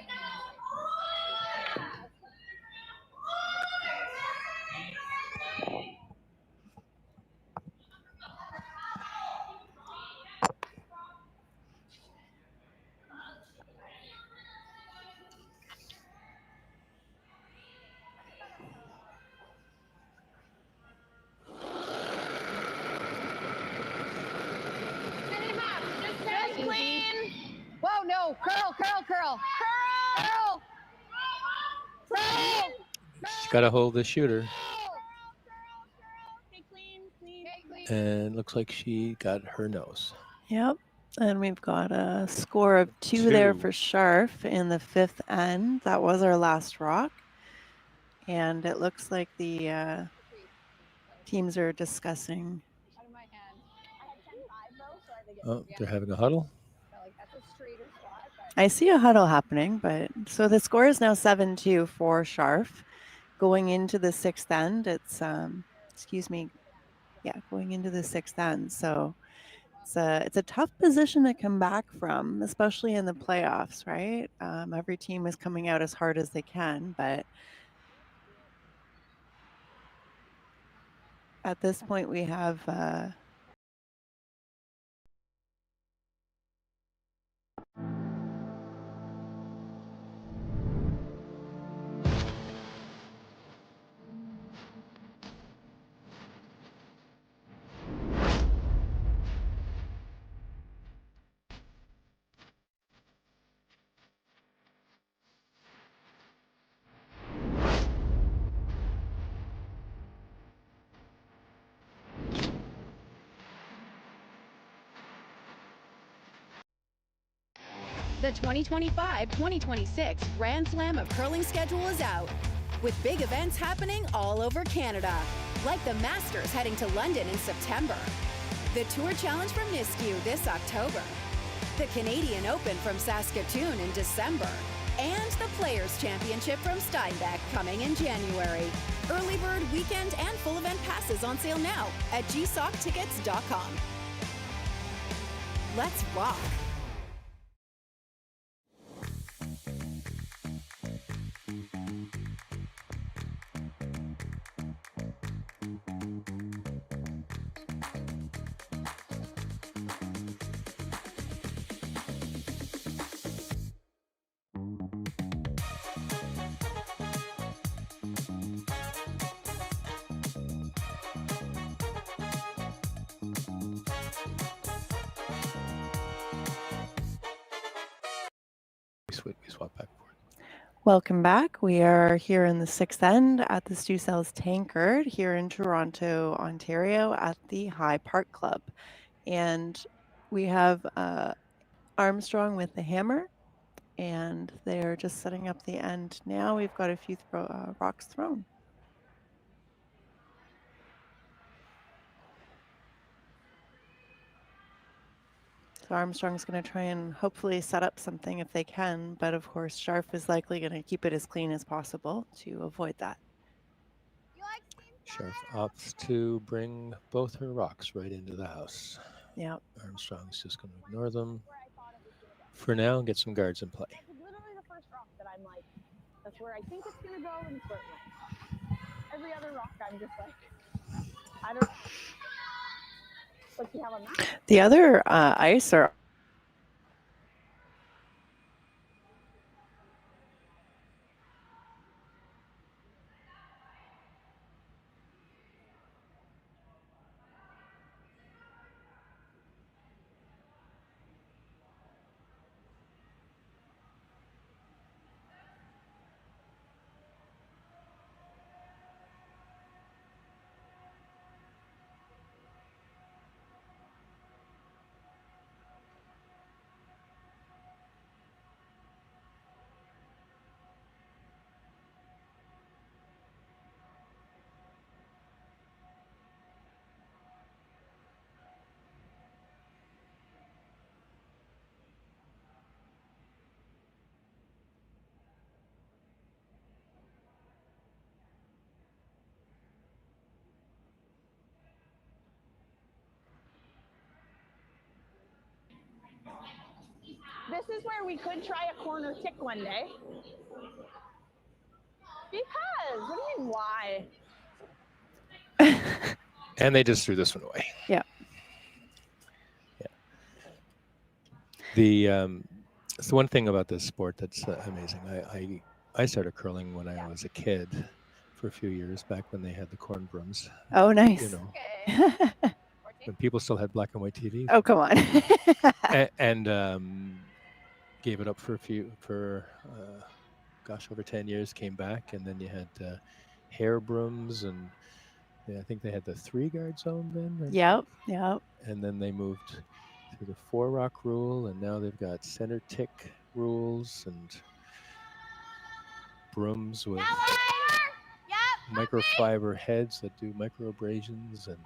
Just clean. Whoa, no. Curl, curl, curl. Curl. Curl. She's got to hold the shooter. And looks like she got her nose. Yep. And we've got a score of two there for Scharf in the 5th end. That was our last rock. And it looks like the teams are discussing. Oh, they're having a huddle. I see a huddle happening, but so the score is now 7-2 for Scharf. Going into the 6th end, it's going into the 6th end. So it's a tough position to come back from, especially in the playoffs, right? Every team is coming out as hard as they can, but at this point we have The 2025-2026 Grand Slam of Curling schedule is out, with big events happening all over Canada, like the Masters heading to London in September, the Tour Challenge from Nisku this October, the Canadian Open from Saskatoon in December, and the Players' Championship from Steinbeck coming in January. Early bird weekend and full event passes on sale now at gsocktickets.com. Let's rock! We swap back and forth. Welcome back. We are here in the 6th end at the Stu Sells Tankard here in Toronto, Ontario at the High Park Club. And we have Armstrong with the hammer, and they're just setting up the end now. We've got a few rocks thrown. So Armstrong's going to try and hopefully set up something if they can, but of course Scharf is likely going to keep it as clean as possible to avoid that. Scharf opts to bring both her rocks right into the house. Yep. Armstrong's just going to ignore them for now and get some guards in play. That's literally the first rock that I'm like, that's where I think it's going to go, and it's where it went. Every other rock, I'm just like, I don't. What do you have on that? The other ice are This is where we could try a corner kick one day. Because, what do you mean, why? And they just threw this one away. Yeah. It's the one thing about this sport that's amazing. I started curling when I was a kid for a few years, back when they had the corn brooms. Oh, nice. You know, when people still had black and white TVs. Oh, come on. and gave it up for over 10 years, came back, and then you had hair brooms, and I think they had the 3-guard zone then. Right? Yep. And then they moved to the 4-rock rule, and now they've got center tick rules and brooms with microfiber heads that do micro abrasions. And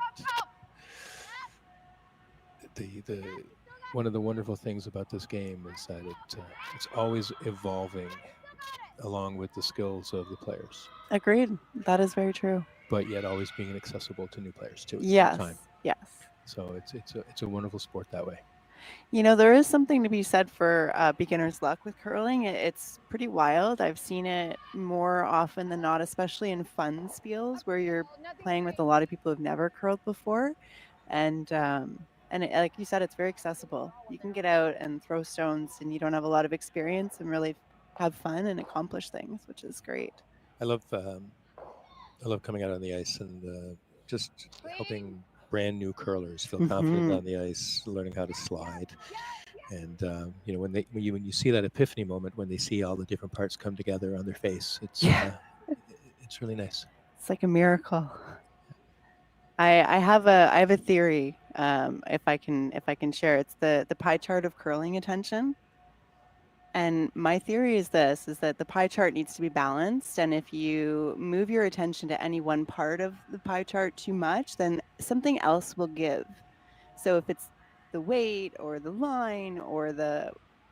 the one of the wonderful things about this game is that it's always evolving along with the skills of the players. Agreed. That is very true. But yet always being accessible to new players too at the Yes. same time. Yes. So it's a wonderful sport that way. You know, there is something to be said for beginner's luck with curling. It's pretty wild. I've seen it more often than not, especially in fun spiels where you're playing with a lot of people who've never curled before. And like you said, it's very accessible. You can get out and throw stones and you don't have a lot of experience and really have fun and accomplish things, which is great. I love coming out on the ice and just helping brand new curlers feel confident on the ice, learning how to slide. And you know, when you see that epiphany moment, when they see all the different parts come together on their face, it's really nice. It's like a miracle. I have a theory, if I can share. It's the pie chart of curling attention. And my theory is that the pie chart needs to be balanced. And if you move your attention to any one part of the pie chart too much, then something else will give. So if it's the weight or the line or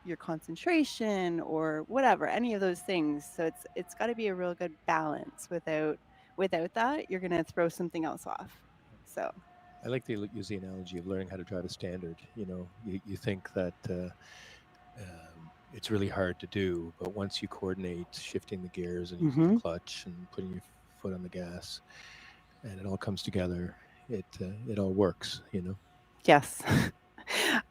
your concentration or whatever, any of those things. So it's got to be a real good balance. Without that, you're going to throw something else off. So I like to use the analogy of learning how to drive a standard. You know, you think that it's really hard to do, but once you coordinate shifting the gears and using the clutch and putting your foot on the gas, and it all comes together, it all works, you know? Yes.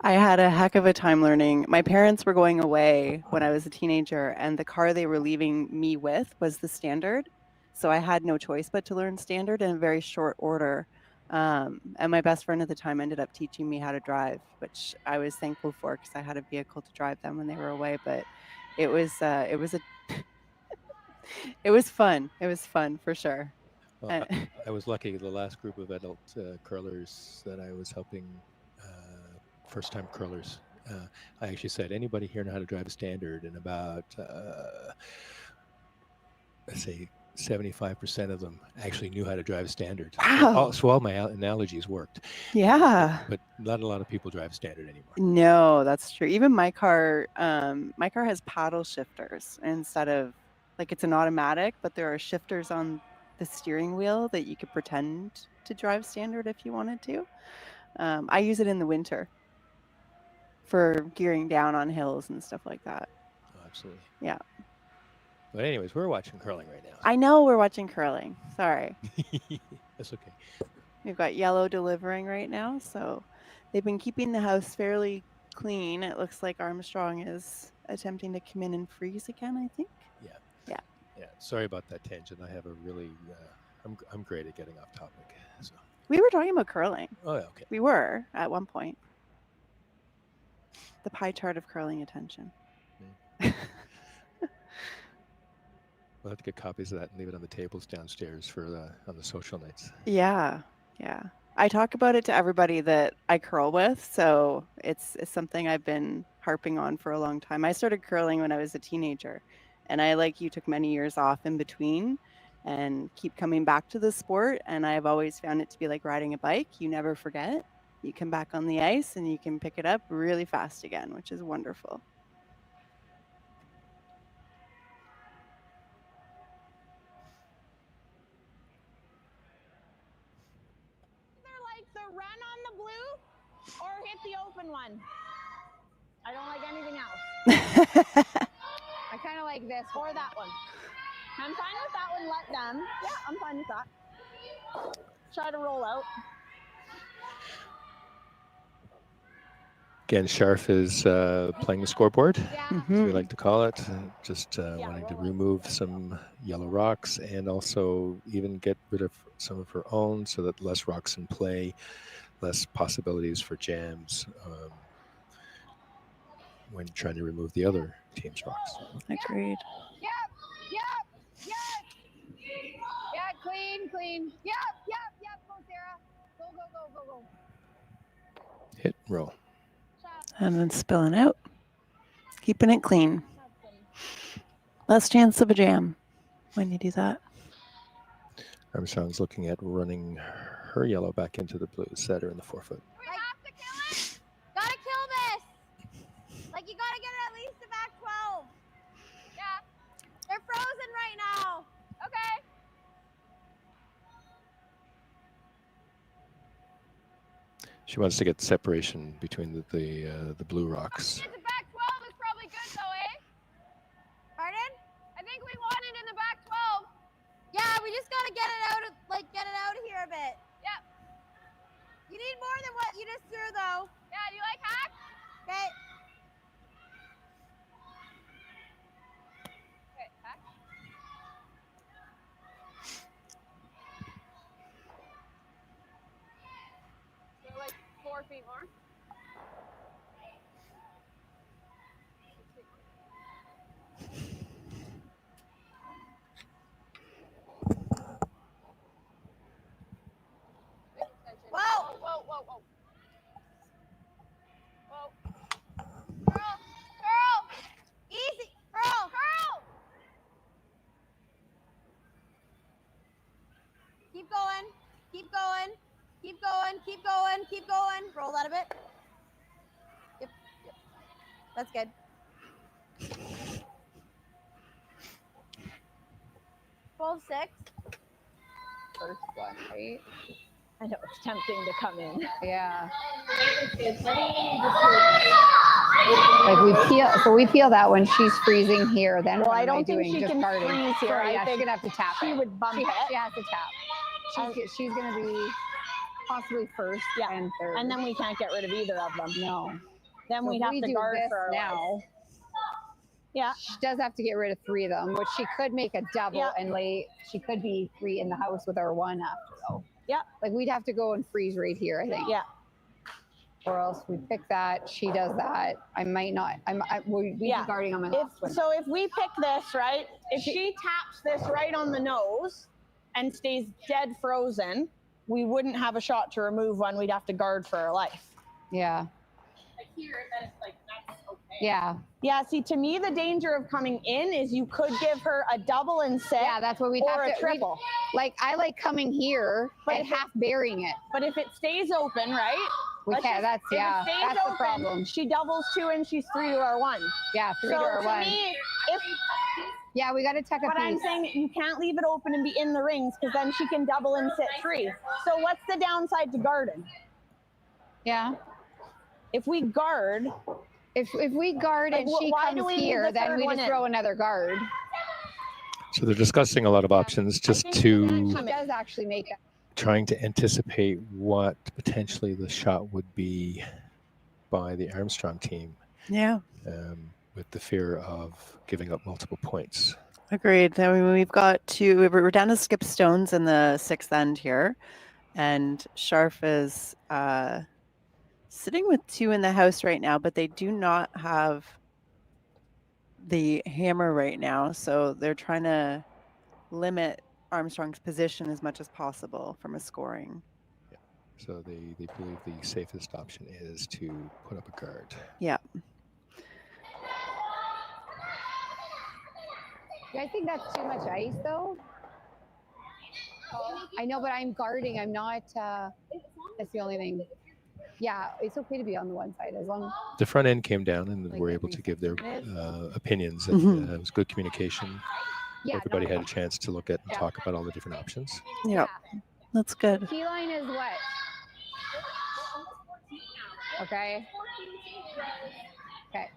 I had a heck of a time learning. My parents were going away when I was a teenager, and the car they were leaving me with was the standard. So I had no choice but to learn standard in a very short order. And my best friend at the time ended up teaching me how to drive, which I was thankful for because I had a vehicle to drive them when they were away. But it was it was fun. It was fun for sure. Well, I was lucky. The last group of adult curlers that I was helping, first-time curlers, I actually said, anybody here know how to drive a standard? And about, let's say, 75% of them actually knew how to drive a standard. Wow. So all my analogies worked. Yeah. But not a lot of people drive standard anymore. No, that's true. Even my car has paddle shifters instead of, like, it's an automatic, but there are shifters on the steering wheel that you could pretend to drive standard if you wanted to. I use it in the winter for gearing down on hills and stuff like that. Oh, absolutely. Yeah. But anyways, we're watching curling right now. I know we're watching curling. Sorry. That's okay. We've got Yellow delivering right now, so they've been keeping the house fairly clean. It looks like Armstrong is attempting to come in and freeze again, I think. Yeah. Yeah. Yeah. Sorry about that tangent. I have a really, I'm great at getting off topic. So. We were talking about curling. Oh, yeah, okay. We were at one point. The pie chart of curling attention. We'll have to get copies of that and leave it on the tables downstairs for on the social nights. Yeah, yeah. I talk about it to everybody that I curl with, so it's something I've been harping on for a long time. I started curling when I was a teenager, and I, like you, took many years off in between and keep coming back to the sport, and I've always found it to be like riding a bike. You never forget. You come back on the ice and you can pick it up really fast again, which is wonderful. The run on the blue or hit the open one. I don't like anything else. I kind of like this or that one. I'm fine with that one. Let them. Yeah, I'm fine with that. Try to roll out. Again, Scharf is playing the scoreboard, Yeah. as we like to call it, just wanting to remove some yellow rocks and also even get rid of some of her own so that less rocks in play, less possibilities for jams when trying to remove the other team's rocks. Agreed. Yep. Yeah, clean. Yep. Go, Sarah. Go. Hit and roll. And then spilling out. Keeping it clean. Less chance of a jam when you do that. Armstrong's looking at running her yellow back into the blue, set her in the 4-foot. We have to kill it. Gotta kill this. Like, you gotta get it at least to back 12. Yeah. They're frozen right now. Okay. She wants to get separation between the blue rocks. Get to back 12 is probably good though, eh? Pardon? I think we want it in the back 12. Yeah, we just gotta get it out of here a bit. Yep. You need more than what you just threw, though. Yeah, do you like hack? Okay. Okay, hack. So like 4 feet more. Whoa. Girl. Easy. Girl. Keep going. Roll that a bit. Yep. That's good. Twelve 6. First one, right? I know it's tempting to come in. Yeah. Like we peel that when she's freezing here. Then Well, what I am don't think doing? she Just can guarding. freeze here. Sorry, I yeah, think she's gonna have to tap she it. would bump it. She has to tap. She's gonna be possibly first and third. And then we can't get rid of either of them. No. Then So we'd if have we to do guard this for our now. life. Yeah. She does have to get rid of 3 of them, which she could make a double Yeah. and she could be 3 in the house with our 1 after though. Yeah. Like we'd have to go and freeze right here, I think. Yeah. Or else we pick that, she does that. I might not. We'd be guarding on my last one. So if we pick this, right, if she taps this right on the nose and stays dead frozen, we wouldn't have a shot to remove one. We'd have to guard for our life. Yeah. Like here, then it's like, that's okay. Yeah. Yeah, see, to me, the danger of coming in is you could give her a double and sit. Yeah, that's what we'd or have a to. triple. Like I like coming here and half burying it. But if it stays open, right? We can't. That's if it yeah. stays That's the open, problem. She doubles 2 and she's 3 to our 1. Yeah, 3 so to our 1. Me, yeah, we got to tuck a But I'm piece. saying you can't leave it open and be in the rings because then she can double and sit 3. So what's the downside to guarding? Yeah. If we guard. If we guard like, and she why do comes we need here, the then third we one just in? throw another guard. So they're discussing a lot of options just She to does actually make that. trying to anticipate what potentially the shot would be by the Armstrong team. Yeah. With the fear of giving up multiple points. Agreed. I mean, we've got we're down to skip stones in the 6th end here. And Scharf is sitting with 2 in the house right now, but they do not have the hammer right now. So they're trying to limit Armstrong's position as much as possible from a scoring. Yeah. So they believe the safest option is to put up a guard. Yeah. You guys think that's too much ice, though? I know, but I'm guarding. I'm not. That's the only thing. Yeah, it's okay to be on the one side as long. The front end came down and were able to give their opinions. And, it was good communication. Yeah, Everybody had a chance to look at and talk about all the different options. Yeah, that's good. Key line is what? Okay. Okay.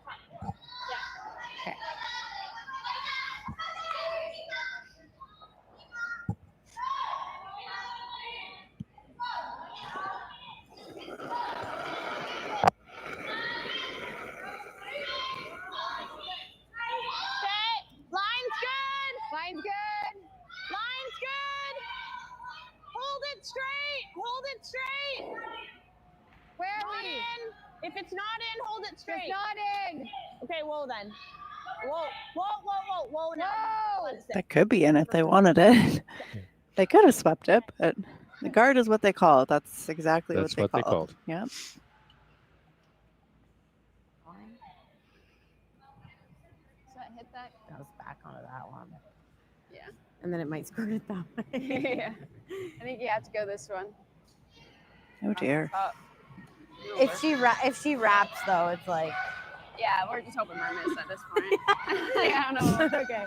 If it's not in, hold it straight. It's not in. Okay, whoa then. Whoa. Now. Let it sit. That could be in if they wanted it. They could have swept it, but the guard is what they call it. That's exactly That's what they what they called. called. Yeah. So I hit that. Goes back onto that one. Yeah. And then it might squirt it that way. Yeah. I think you have to go this one. Oh dear. Up. If she wraps though, it's like. Yeah, we're just hoping we're missed at this point. I don't know. Okay.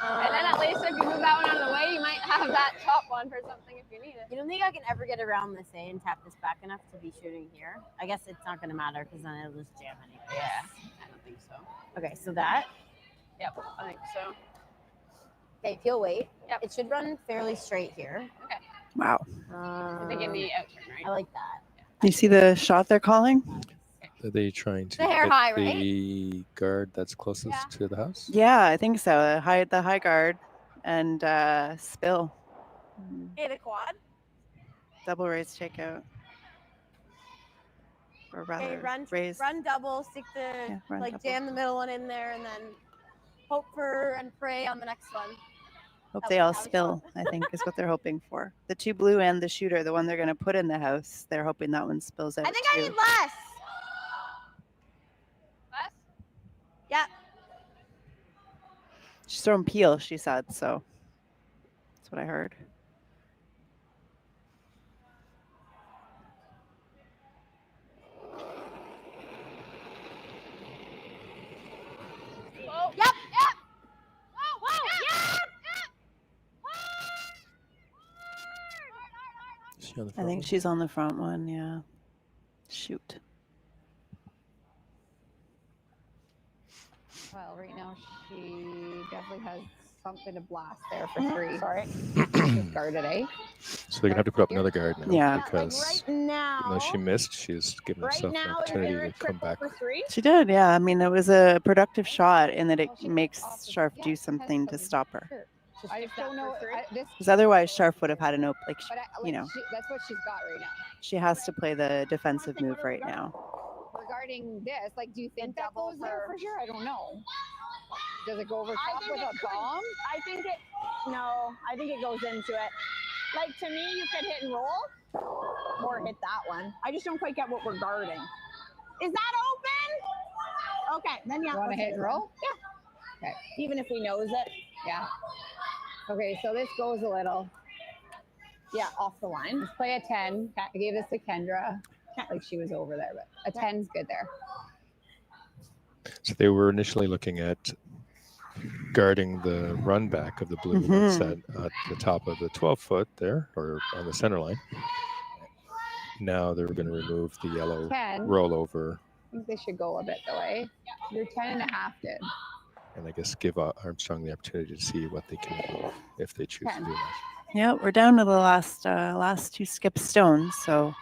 And then at least if you move that one out of the way, you might have that top one for something if you need it. You don't think I can ever get around this A and tap this back enough to be shooting here? I guess it's not going to matter because then it'll just jam anyway. Yeah, I don't think so. Okay, so that. Yep, I think so. Okay, peel weight. Yep. It should run fairly straight here. Okay. Wow. I think in the out turn, right? I like that. You see the shot they're calling? Are they trying to The hair hit high, right? the guard that's closest to the house? Yeah, I think so. The high guard and spill. Okay, the quad. Double raise takeout. Or rather, Okay, raise. run double, stick the run like double. jam the middle one in there, and then hope for and pray on the next one. Hope That they was all how we spill, I think, is what they're hoping for. The two blue and the shooter, the one they're going to put in the house, they're hoping that one spills out I think too. I need less. Less? Yeah. She's throwing peel, she said, so that's what I heard. Oh, Yep. whoa, Is she on the I front think one? she's on the front one, yeah. Shoot. Well, right now she definitely has something to blast there for three. Sorry. She's guarded, eh? So they're gonna have to put up another guard now. Yeah. Because Right now. even though she missed, she's given Right herself an now, is opportunity there a to come triple back. for three? She did, yeah. I mean, it was a productive shot in that it makes Scharf do something to stop her. I just don't know. This, Because otherwise, Scharf would have had an open, like, but you know, that's what she's got right now. she has to play the defensive move right now. Regarding this, like, do you think that goes there for sure? I don't know. Does it go over top with a bomb? I think it goes into it. Like, to me, you could hit and roll or hit that one. I just don't quite get what we're guarding. Is that open? Okay, then yeah. You want to let's hit and roll? Yeah. Okay. Even if we knows it. Yeah. Okay, so this goes a little. Yeah, off the line. Let's play a 10. I gave this to Kendra. Like she was over there, but a 10's good there. So they were initially looking at guarding the run back of the blue that's at the top of the 12-foot there, or on the center line. Now they're going to remove the yellow 10. rollover, I think they should go a bit the way. Your 10 and a half did. and I guess give Armstrong the opportunity to see what they can do if they choose to do that. Yeah, we're down to the last two skip stones, so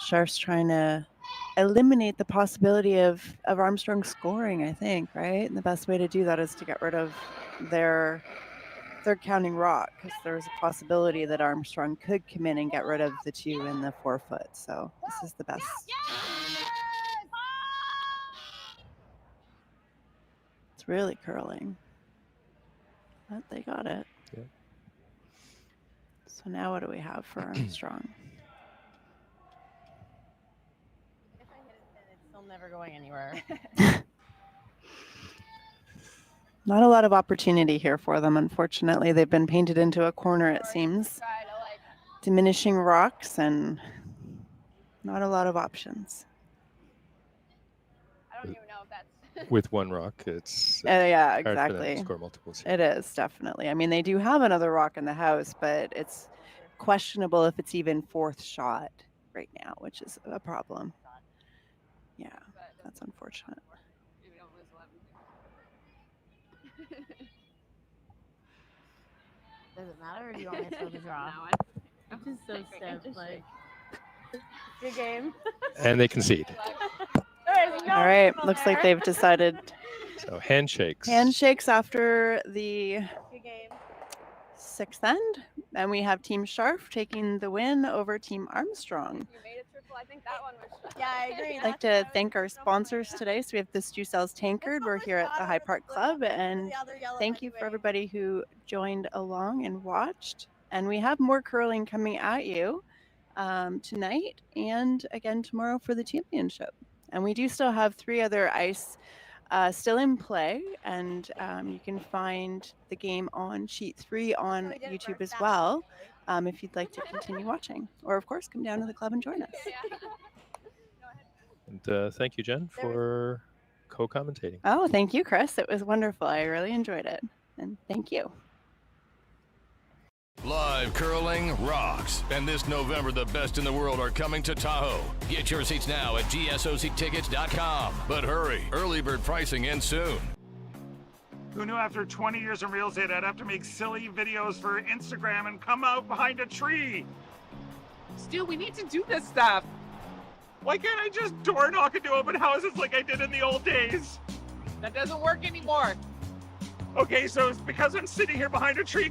Scharf's trying to eliminate the possibility of Armstrong scoring, I think, right? And the best way to do that is to get rid of their third counting rock, because there's a possibility that Armstrong could come in and get rid of the 2 and the 4-foot. So this is the best. It's really curling. But they got it. Yeah. So now what do we have for Armstrong? If I hit it, then it's still never going anywhere. Not a lot of opportunity here for them, unfortunately. They've been painted into a corner, it seems. Diminishing rocks and not a lot of options. I don't even know if that's. With one rock, it's Yeah, hard for them to exactly. score multiples. It is, definitely. I mean, they do have another rock in the house, but it's questionable if it's even 4th shot right now, which is a problem. Yeah, that's unfortunate. Does it matter, or do you want me to throw the draw? I'm just so stiff, like. Good game. And they concede. There's no All right, people looks there. like they've decided So handshakes. handshakes after the Good game. 6th end. And we have Team Scharf taking the win over Team Armstrong. You made a triple I think that one was. Yeah, I agree. I'd like to thank our sponsors today. So we have the Stu Sells Tankard. We're here at the High Park Club, and thank you for everybody who joined along and watched. And we have more curling coming at you tonight and again tomorrow for the championship. And we do still have 3 other ice still in play, and you can find the game on sheet 3 on YouTube as well if you'd like to continue watching, or of course come down to the club and join us. And thank you, Jen, for co-commentating. Oh, thank you, Chris. It was wonderful. I really enjoyed it, and thank you. Live curling rocks. And this November, the best in the world are coming to Tahoe. Get your seats now at gsoctickets.com. But hurry, early bird pricing ends soon. Who knew after 20 years in real estate I'd have to make silly videos for Instagram and come out behind a tree? Stu, we need to do this stuff. Why can't I just door knock into open houses like I did in the old days? That doesn't work anymore. Okay, so it's because I'm sitting here behind a tree